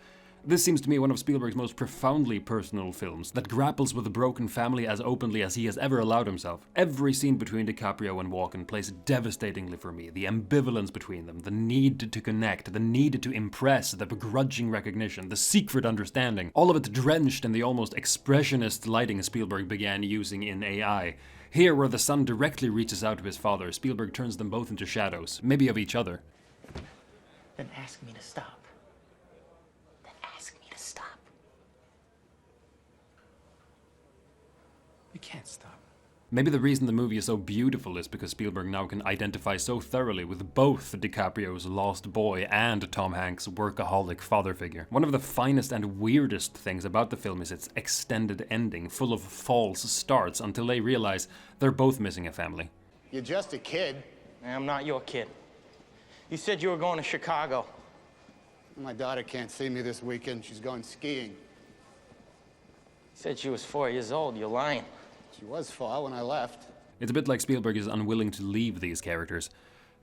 This seems to me one of Spielberg's most profoundly personal films, that grapples with a broken family as openly as he has ever allowed himself. Every scene between DiCaprio and Walken plays devastatingly for me. The ambivalence between them, the need to connect, the need to impress, the begrudging recognition, the secret understanding, all of it drenched in the almost expressionist lighting Spielberg began using in AI. Here, where the son directly reaches out to his father, Spielberg turns them both into shadows, maybe of each other. Then ask me to stop. You can't stop. Maybe the reason the movie is so beautiful is because Spielberg now can identify so thoroughly with both DiCaprio's lost boy and Tom Hanks' workaholic father figure. One of the finest and weirdest things about the film is its extended ending, full of false starts until they realize they're both missing a family. You're just a kid. I'm not your kid. You said you were going to Chicago. My daughter can't see me this weekend. She's going skiing. You said she was 4 years old. You're lying. She was 4 when I left. It's a bit like Spielberg is unwilling to leave these characters,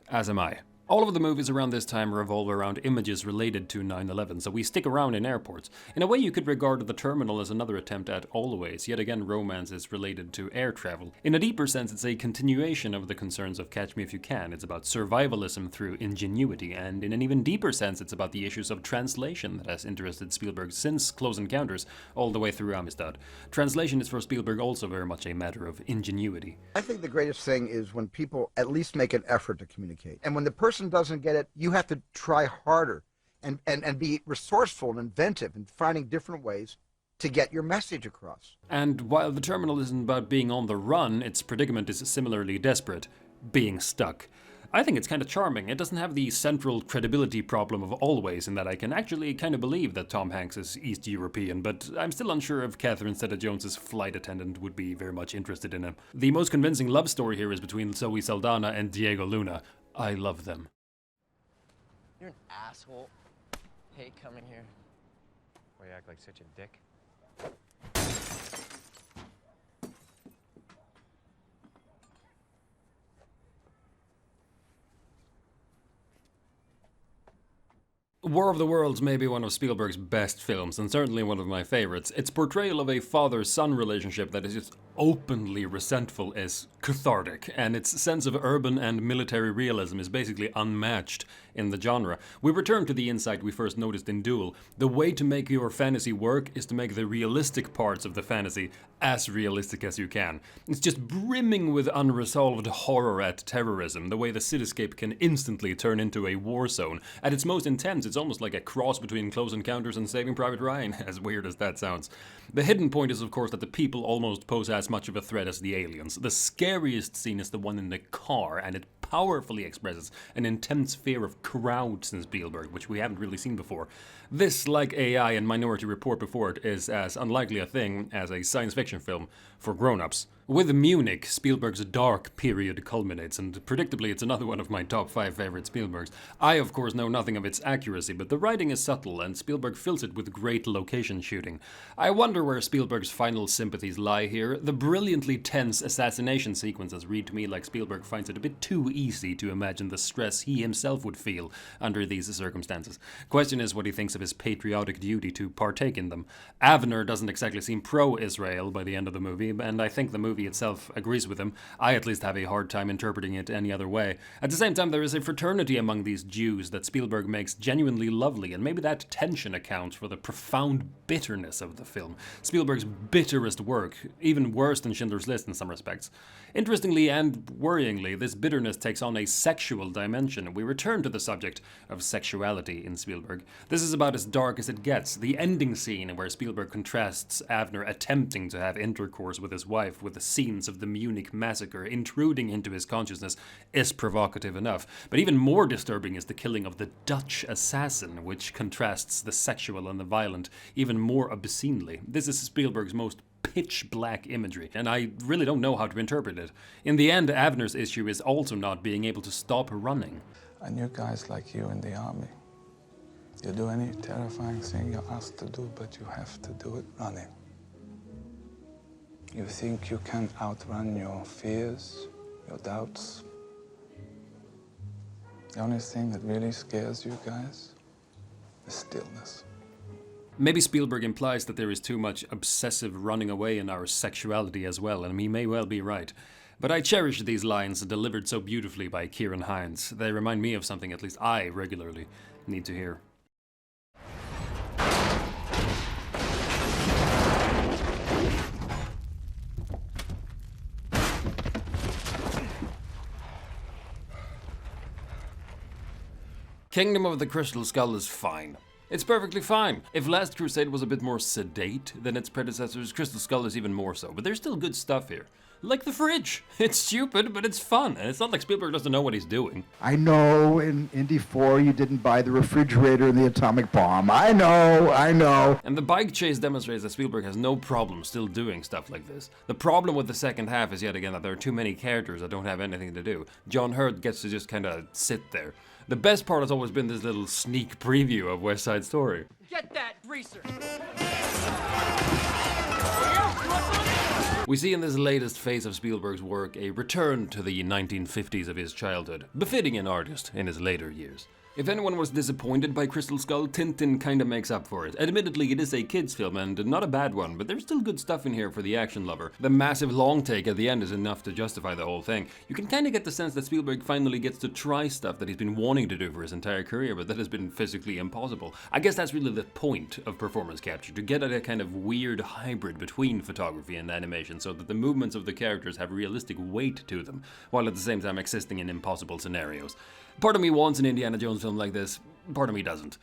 as am I. All of the movies around this time revolve around images related to 9/11, so we stick around in airports. In a way, you could regard The Terminal as another attempt at always, yet again, romance is related to air travel. In a deeper sense, it's a continuation of the concerns of Catch Me If You Can. It's about survivalism through ingenuity, and in an even deeper sense, it's about the issues of translation that has interested Spielberg since Close Encounters, all the way through Amistad. Translation is for Spielberg also very much a matter of ingenuity. I think the greatest thing is when people at least make an effort to communicate. And when the person doesn't get it, you have to try harder and be resourceful and inventive in finding different ways to get your message across. And while The Terminal isn't about being on the run, its predicament is similarly desperate, being stuck. I think it's kind of charming. It doesn't have the central credibility problem of Always, in that I can actually kind of believe that Tom Hanks is East European, but I'm still unsure if Catherine Zeta-Jones's flight attendant would be very much interested in him. The most convincing love story here is between Zoe Saldana and Diego Luna. I love them. You're an asshole. Hate coming here. Why you act like such a dick? War of the Worlds may be one of Spielberg's best films, and certainly one of my favorites. Its portrayal of a father-son relationship that is just openly resentful is cathartic, and its sense of urban and military realism is basically unmatched in the genre. We return to the insight we first noticed in Duel. The way to make your fantasy work is to make the realistic parts of the fantasy as realistic as you can. It's just brimming with unresolved horror at terrorism, the way the cityscape can instantly turn into a war zone. At its most intense, it's almost like a cross between Close Encounters and Saving Private Ryan, as weird as that sounds. The hidden point is, of course, that the people almost pose as much of a threat as the aliens. The scariest scene is the one in the car, and it powerfully expresses an intense fear of crowds in Spielberg, which we haven't really seen before. This, like AI and Minority Report before it, is as unlikely a thing as a science fiction film for grown-ups. With Munich, Spielberg's dark period culminates, and predictably it's another one of my top 5 favorite Spielbergs. I, of course, know nothing of its accuracy, but the writing is subtle, and Spielberg fills it with great location shooting. I wonder where Spielberg's final sympathies lie here. The brilliantly tense assassination sequences read to me like Spielberg finds it a bit too easy to imagine the stress he himself would feel under these circumstances. Question is what he thinks of his patriotic duty to partake in them. Avner doesn't exactly seem pro-Israel by the end of the movie, and I think the movie itself agrees with him. I at least have a hard time interpreting it any other way. At the same time, there is a fraternity among these Jews that Spielberg makes genuinely lovely, and maybe that tension accounts for the profound bitterness of the film. Spielberg's bitterest work, even worse than Schindler's List in some respects. Interestingly and worryingly, this bitterness takes on a sexual dimension. We return to the subject of sexuality in Spielberg. This is about as dark as it gets. The ending scene where Spielberg contrasts Avner attempting to have intercourse with his wife with the scenes of the Munich massacre intruding into his consciousness is provocative enough. But even more disturbing is the killing of the Dutch assassin, which contrasts the sexual and the violent even more obscenely. This is Spielberg's most pitch-black imagery, and I really don't know how to interpret it. In the end, Avner's issue is also not being able to stop running. I knew guys like you in the army. You do any terrifying thing you're asked to do, but you have to do it running. You think you can outrun your fears, your doubts. The only thing that really scares you guys is stillness. Maybe Spielberg implies that there is too much obsessive running away in our sexuality as well, and he may well be right. But I cherish these lines delivered so beautifully by Ciarán Hinds. They remind me of something at least I regularly need to hear. Kingdom of the Crystal Skull is fine. It's perfectly fine. If Last Crusade was a bit more sedate than its predecessors, Crystal Skull is even more so. But there's still good stuff here. Like the fridge. It's stupid, but it's fun. And it's not like Spielberg doesn't know what he's doing. I know in Indy 4 you didn't buy the refrigerator and the atomic bomb. I know. And the bike chase demonstrates that Spielberg has no problem still doing stuff like this. The problem with the second half is yet again that there are too many characters that don't have anything to do. John Hurt gets to just kind of sit there. The best part has always been this little sneak preview of West Side Story. Get that greaser! We see in this latest phase of Spielberg's work a return to the 1950s of his childhood, befitting an artist in his later years. If anyone was disappointed by Crystal Skull, Tintin kinda makes up for it. Admittedly, it is a kids' film and not a bad one, but there's still good stuff in here for the action lover. The massive long take at the end is enough to justify the whole thing. You can kinda get the sense that Spielberg finally gets to try stuff that he's been wanting to do for his entire career, but that has been physically impossible. I guess that's really the point of performance capture, to get at a kind of weird hybrid between photography and animation, so that the movements of the characters have realistic weight to them, while at the same time existing in impossible scenarios. Part of me wants an Indiana Jones film like this, part of me doesn't.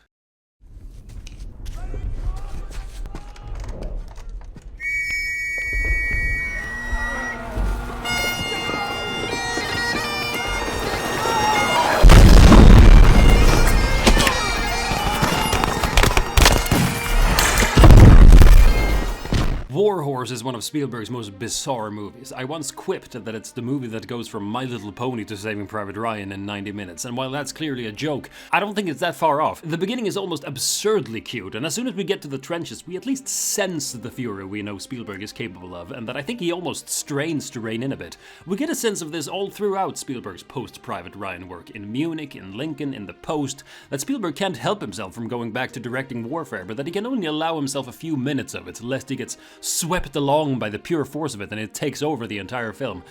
War Horse is one of Spielberg's most bizarre movies. I once quipped that it's the movie that goes from My Little Pony to Saving Private Ryan in 90 minutes, and while that's clearly a joke, I don't think it's that far off. The beginning is almost absurdly cute, and as soon as we get to the trenches, we at least sense the fury we know Spielberg is capable of, and that I think he almost strains to rein in a bit. We get a sense of this all throughout Spielberg's post-Private Ryan work, in Munich, in Lincoln, in The Post, that Spielberg can't help himself from going back to directing warfare, but that he can only allow himself a few minutes of it, lest he gets swept along by the pure force of it and it takes over the entire film.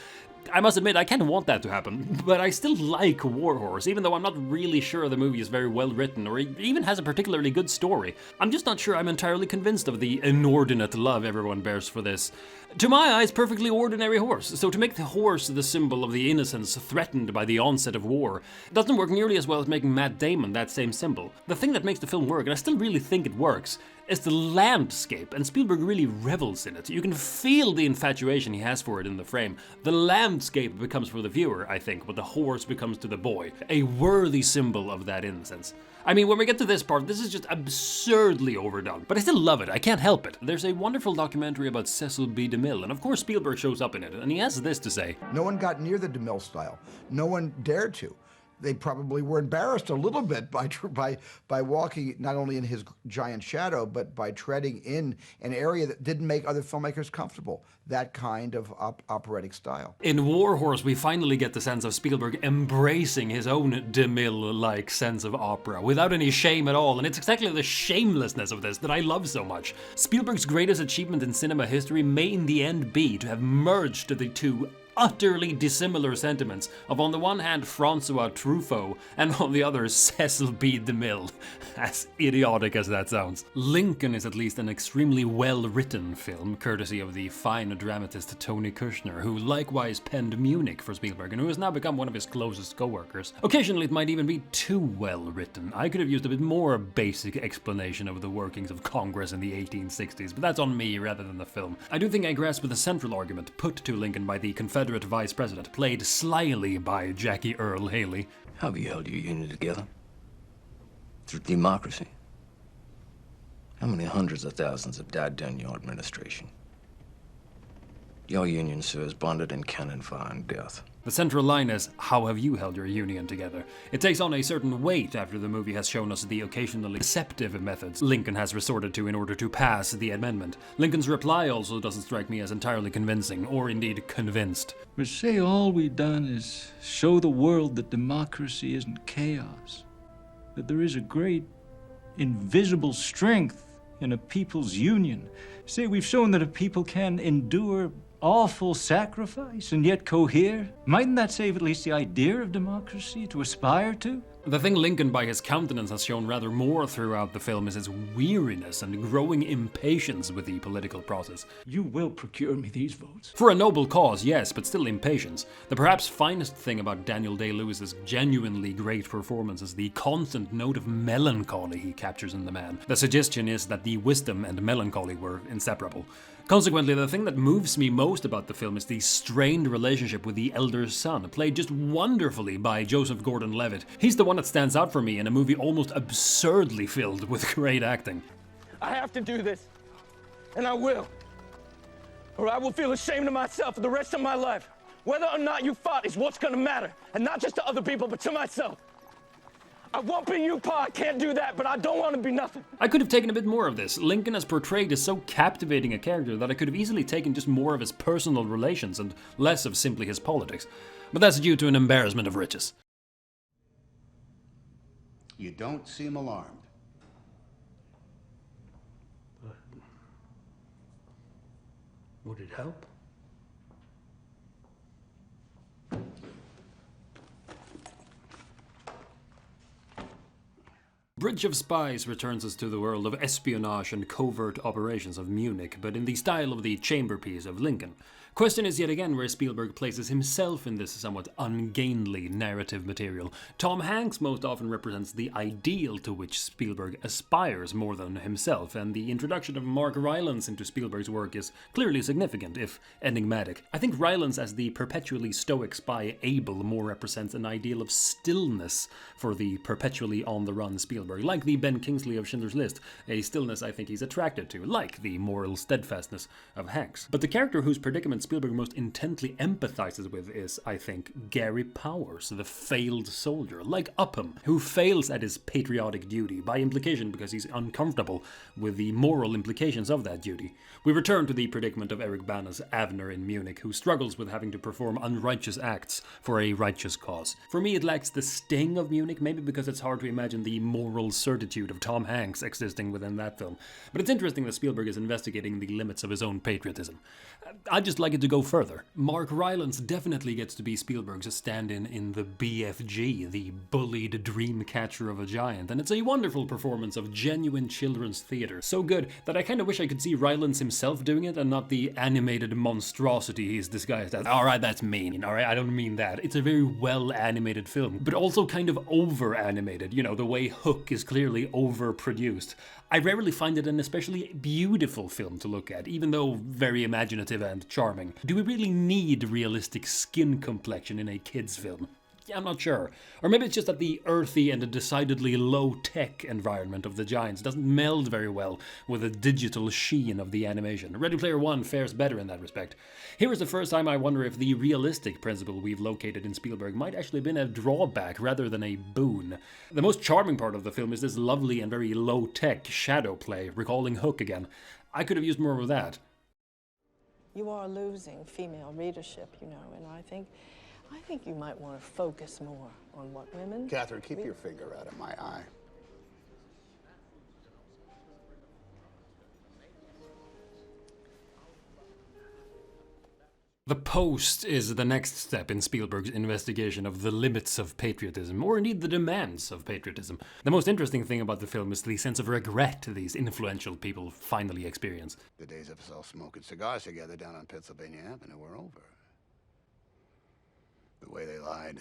I must admit, I kind of want that to happen, but I still like War Horse, even though I'm not really sure the movie is very well written or even has a particularly good story. I'm just not sure I'm entirely convinced of the inordinate love everyone bears for this, to my eyes, perfectly ordinary horse. So to make the horse the symbol of the innocence threatened by the onset of war doesn't work nearly as well as making Matt Damon that same symbol. The thing that makes the film work, and I still really think it works, is the landscape, and Spielberg really revels in it. You can feel the infatuation he has for it in the frame. The landscape becomes for the viewer, I think, what the horse becomes to the boy. A worthy symbol of that innocence. I mean, when we get to this part, this is just absurdly overdone, but I still love it, I can't help it. There's a wonderful documentary about Cecil B. DeMille, and of course Spielberg shows up in it, and he has this to say. No one got near the DeMille style. No one dared to. They probably were embarrassed a little bit by walking not only in his giant shadow, but by treading in an area that didn't make other filmmakers comfortable. That kind of operatic style. In War Horse, we finally get the sense of Spielberg embracing his own DeMille-like sense of opera, without any shame at all, and it's exactly the shamelessness of this that I love so much. Spielberg's greatest achievement in cinema history may in the end be to have merged the two utterly dissimilar sentiments of, on the one hand, Francois Truffaut, and on the other, Cecil B. DeMille. As idiotic as that sounds. Lincoln is at least an extremely well-written film, courtesy of the fine dramatist Tony Kushner, who likewise penned Munich for Spielberg, and who has now become one of his closest co-workers. Occasionally it might even be too well-written. I could have used a bit more basic explanation of the workings of Congress in the 1860s, but that's on me rather than the film. I do think I grasp the central argument put to Lincoln by the Confederate Vice President, played slyly by Jackie Earle Haley. How have you held your union together? Through democracy. How many hundreds of thousands have died during your administration? Your union, sir, is bonded in cannon fire and death. The central line is, how have you held your union together? It takes on a certain weight after the movie has shown us the occasionally deceptive methods Lincoln has resorted to in order to pass the amendment. Lincoln's reply also doesn't strike me as entirely convincing, or indeed convinced. But say all we've done is show the world that democracy isn't chaos, that there is a great invisible strength in a people's union. Say we've shown that a people can endure awful sacrifice and yet cohere. Mightn't that save at least the idea of democracy to aspire to? The thing Lincoln by his countenance has shown rather more throughout the film is his weariness and growing impatience with the political process. You will procure me these votes. For a noble cause, yes, but still impatience. The perhaps finest thing about Daniel Day-Lewis's genuinely great performance is the constant note of melancholy he captures in the man. The suggestion is that the wisdom and melancholy were inseparable. Consequently, the thing that moves me most about the film is the strained relationship with the elder son, played just wonderfully by Joseph Gordon-Levitt. He's the one that stands out for me in a movie almost absurdly filled with great acting. I have to do this, and I will, or I will feel ashamed of myself for the rest of my life. Whether or not you fought is what's gonna matter, and not just to other people, but to myself. I won't be you, Pa, I can't do that, but I don't want to be nothing. I could have taken a bit more of this. Lincoln as portrayed is so captivating a character that I could have easily taken just more of his personal relations and less of simply his politics. But that's due to an embarrassment of riches. You don't seem alarmed. Would it help? Bridge of Spies returns us to the world of espionage and covert operations of Munich, but in the style of the chamber piece of Lincoln. Question is yet again where Spielberg places himself in this somewhat ungainly narrative material. Tom Hanks most often represents the ideal to which Spielberg aspires more than himself, and the introduction of Mark Rylance into Spielberg's work is clearly significant, if enigmatic. I think Rylance as the perpetually stoic spy Abel more represents an ideal of stillness for the perpetually on-the-run Spielberg. Spielberg, like the Ben Kingsley of Schindler's List, a stillness I think he's attracted to, like the moral steadfastness of Hanks. But the character whose predicament Spielberg most intently empathizes with is, I think, Gary Powers, the failed soldier, like Upham, who fails at his patriotic duty, by implication because he's uncomfortable with the moral implications of that duty. We return to the predicament of Eric Bana's Avner in Munich, who struggles with having to perform unrighteous acts for a righteous cause. For me, it lacks the sting of Munich, maybe because it's hard to imagine the moral certitude of Tom Hanks existing within that film. But it's interesting that Spielberg is investigating the limits of his own patriotism. I'd just like it to go further. Mark Rylance definitely gets to be Spielberg's stand-in in the BFG, the bullied dream catcher of a giant, and it's a wonderful performance of genuine children's theatre. So good that I kinda wish I could see Rylance himself doing it and not the animated monstrosity he's disguised as. Alright, that's mean. Alright, I don't mean that. It's a very well-animated film, but also kind of over-animated. You know, the way Hook is clearly overproduced. I rarely find it an especially beautiful film to look at, even though very imaginative and charming. Do we really need realistic skin complexion in a kids' film? Yeah, I'm not sure. Or maybe it's just that the earthy and decidedly low-tech environment of the Giants doesn't meld very well with the digital sheen of the animation. Ready Player One fares better in that respect. Here is the first time I wonder if the realistic principle we've located in Spielberg might actually have been a drawback rather than a boon. The most charming part of the film is this lovely and very low-tech shadow play, recalling Hook again. I could have used more of that. You are losing female readership, you know, and I think you might want to focus more on what women... Catherine, keep your finger out of my eye. The Post is the next step in Spielberg's investigation of the limits of patriotism, or indeed the demands of patriotism. The most interesting thing about the film is the sense of regret these influential people finally experience. The days of us all smoking cigars together down on Pennsylvania Avenue were over. The way they lied,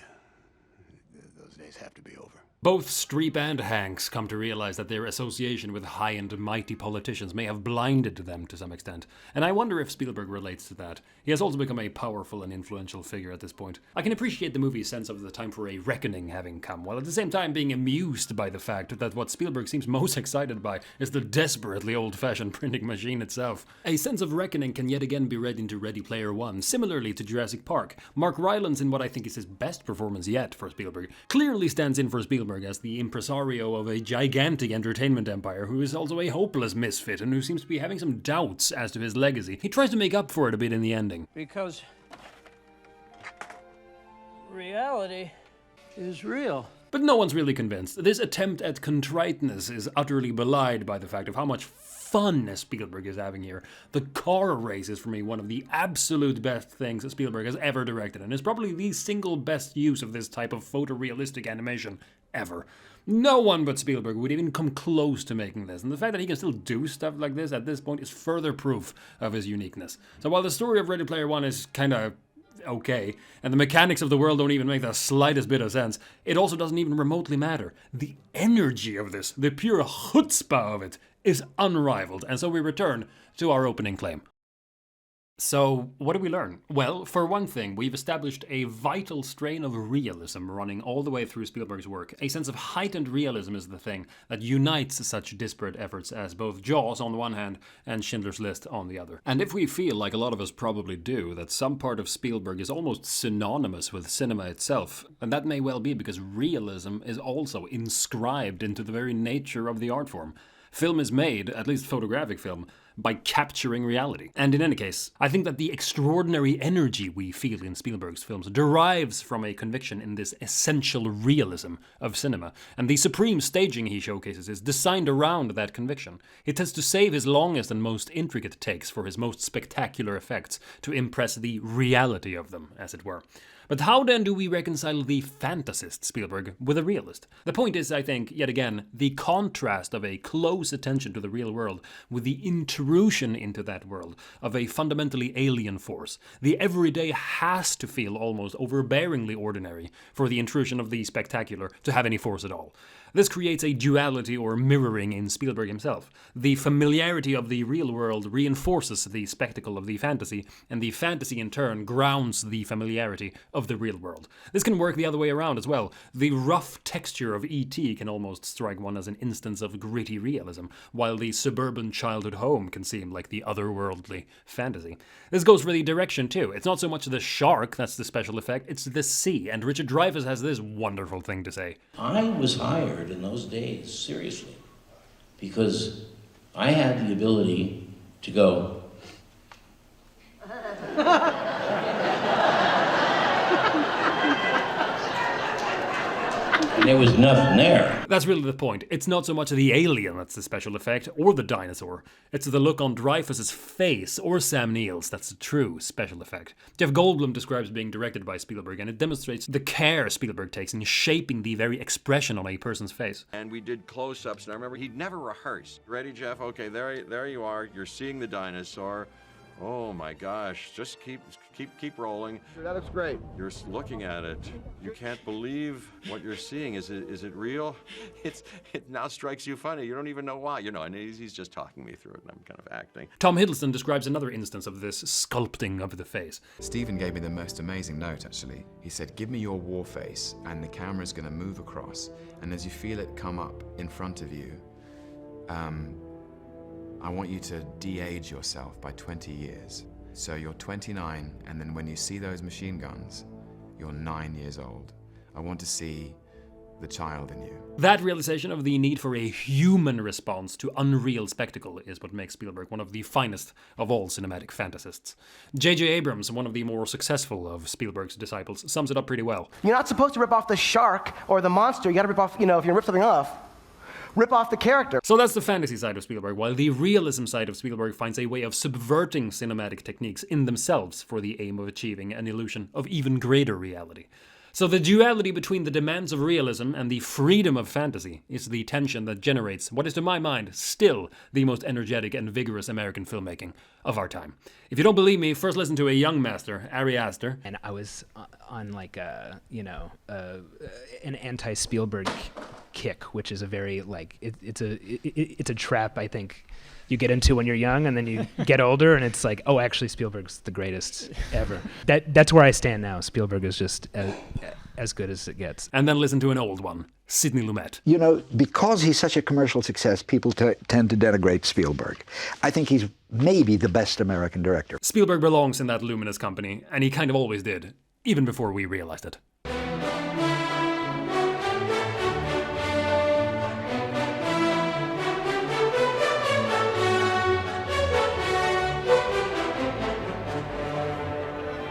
those days have to be over. Both Streep and Hanks come to realize that their association with high and mighty politicians may have blinded them to some extent, and I wonder if Spielberg relates to that. He has also become a powerful and influential figure at this point. I can appreciate the movie's sense of the time for a reckoning having come, while at the same time being amused by the fact that what Spielberg seems most excited by is the desperately old-fashioned printing machine itself. A sense of reckoning can yet again be read into Ready Player One, similarly to Jurassic Park. Mark Rylance, in what I think is his best performance yet for Spielberg, clearly stands in for Spielberg as the impresario of a gigantic entertainment empire who is also a hopeless misfit and who seems to be having some doubts as to his legacy. He tries to make up for it a bit in the ending. Because reality is real. But no one's really convinced. This attempt at contriteness is utterly belied by the fact of how much fun Spielberg is having here. The car race is for me one of the absolute best things Spielberg has ever directed, and is probably the single best use of this type of photorealistic animation ever. No one but Spielberg would even come close to making this, and the fact that he can still do stuff like this at this point is further proof of his uniqueness. So while the story of Ready Player One is kinda okay, and the mechanics of the world don't even make the slightest bit of sense, it also doesn't even remotely matter. The energy of this, the pure chutzpah of it, is unrivaled, and so we return to our opening claim. So, what do we learn? Well, for one thing, we've established a vital strain of realism running all the way through Spielberg's work. A sense of heightened realism is the thing that unites such disparate efforts as both Jaws on the one hand and Schindler's List on the other. And if we feel, like a lot of us probably do, that some part of Spielberg is almost synonymous with cinema itself, then that may well be because realism is also inscribed into the very nature of the art form. Film is made, at least photographic film, by capturing reality. And in any case, I think that the extraordinary energy we feel in Spielberg's films derives from a conviction in this essential realism of cinema, and the supreme staging he showcases is designed around that conviction. He tends to save his longest and most intricate takes for his most spectacular effects, to impress the reality of them, as it were. But how then do we reconcile the fantasist Spielberg with a realist? The point is, I think, yet again, the contrast of a close attention to the real world with the intrusion into that world of a fundamentally alien force. The everyday has to feel almost overbearingly ordinary for the intrusion of the spectacular to have any force at all. This creates a duality or mirroring in Spielberg himself. The familiarity of the real world reinforces the spectacle of the fantasy, and the fantasy in turn grounds the familiarity of the real world. This can work the other way around as well. The rough texture of E.T. can almost strike one as an instance of gritty realism, while the suburban childhood home can seem like the otherworldly fantasy. This goes for the direction too. It's not so much the shark that's the special effect, it's the sea, and Richard Dreyfuss has this wonderful thing to say. I was hired in those days, seriously, because I had the ability to go, and there was nothing there. That's really the point. It's not so much the alien that's the special effect, or the dinosaur. It's the look on Dreyfuss's face, or Sam Neill's, that's the true special effect. Jeff Goldblum describes being directed by Spielberg, and it demonstrates the care Spielberg takes in shaping the very expression on a person's face. And we did close-ups, and I remember he'd never rehearse. Ready, Jeff? Okay, there you are. You're seeing the dinosaur. Oh my gosh, just keep rolling. That looks great. You're looking at it. You can't believe what you're seeing. Is it real? It now strikes you funny. You don't even know why. You know, and he's just talking me through it, and I'm kind of acting. Tom Hiddleston describes another instance of this sculpting of the face. Stephen gave me the most amazing note, actually. He said, give me your war face, and the camera's gonna move across, and as you feel it come up in front of you, I want you to de-age yourself by 20 years. So you're 29, and then when you see those machine guns, you're 9 years old. I want to see the child in you. That realization of the need for a human response to unreal spectacle is what makes Spielberg one of the finest of all cinematic fantasists. J.J. Abrams, one of the more successful of Spielberg's disciples, sums it up pretty well. You're not supposed to rip off the shark or the monster. You gotta rip off, if you're gonna rip something off, rip off the character. So that's the fantasy side of Spielberg, while the realism side of Spielberg finds a way of subverting cinematic techniques in themselves for the aim of achieving an illusion of even greater reality. So the duality between the demands of realism and the freedom of fantasy is the tension that generates what is, to my mind, still the most energetic and vigorous American filmmaking of our time. If you don't believe me, first listen to a young master, Ari Aster. And I was on like an anti-Spielberg kick, which is a very it's a trap, I think, you get into when you're young, and then you get older and it's like, oh, actually Spielberg's the greatest ever. That's where I stand now. Spielberg is just as good as it gets. And then listen to an old one, Sidney Lumet. You know, because he's such a commercial success, people tend to denigrate Spielberg. I think he's maybe the best American director. Spielberg belongs in that luminous company, and he kind of always did, even before we realized it.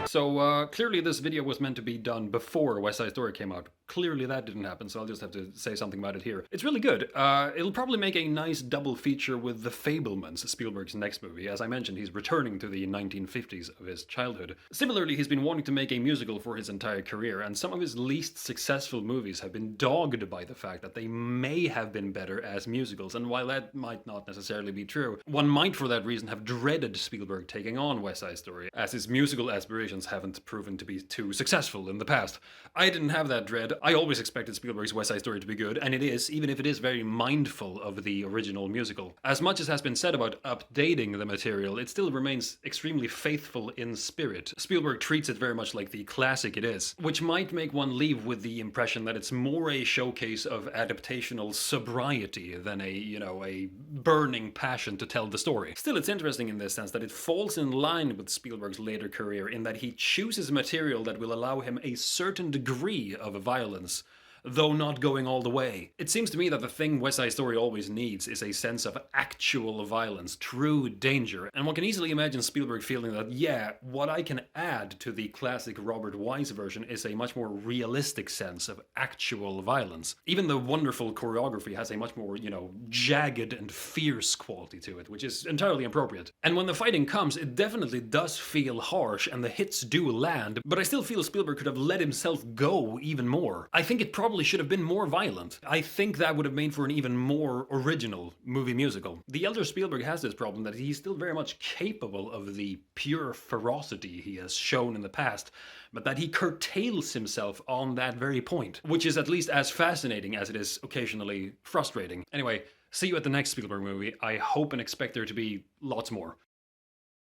So clearly this video was meant to be done before West Side Story came out. Clearly that didn't happen, so I'll just have to say something about it here. It's really good. It'll probably make a nice double feature with The Fabelmans, Spielberg's next movie. As I mentioned, he's returning to the 1950s of his childhood. Similarly, he's been wanting to make a musical for his entire career, and some of his least successful movies have been dogged by the fact that they may have been better as musicals, and while that might not necessarily be true, one might for that reason have dreaded Spielberg taking on West Side Story, as his musical aspirations haven't proven to be too successful in the past. I didn't have that dread. I always expected Spielberg's West Side Story to be good, and it is, even if it is very mindful of the original musical. As much as has been said about updating the material, it still remains extremely faithful in spirit. Spielberg treats it very much like the classic it is, which might make one leave with the impression that it's more a showcase of adaptational sobriety than a burning passion to tell the story. Still, it's interesting in this sense that it falls in line with Spielberg's later career in that he chooses material that will allow him a certain degree of violence, though not going all the way. It seems to me that the thing West Side Story always needs is a sense of actual violence, true danger, and one can easily imagine Spielberg feeling that, yeah, what I can add to the classic Robert Wise version is a much more realistic sense of actual violence. Even the wonderful choreography has a much more, jagged and fierce quality to it, which is entirely appropriate. And when the fighting comes, it definitely does feel harsh, and the hits do land, but I still feel Spielberg could have let himself go even more. I think it probably should have been more violent. I think that would have made for an even more original movie musical. The elder Spielberg has this problem that he's still very much capable of the pure ferocity he has shown in the past, but that he curtails himself on that very point, which is at least as fascinating as it is occasionally frustrating. Anyway, see you at the next Spielberg movie. I hope and expect there to be lots more.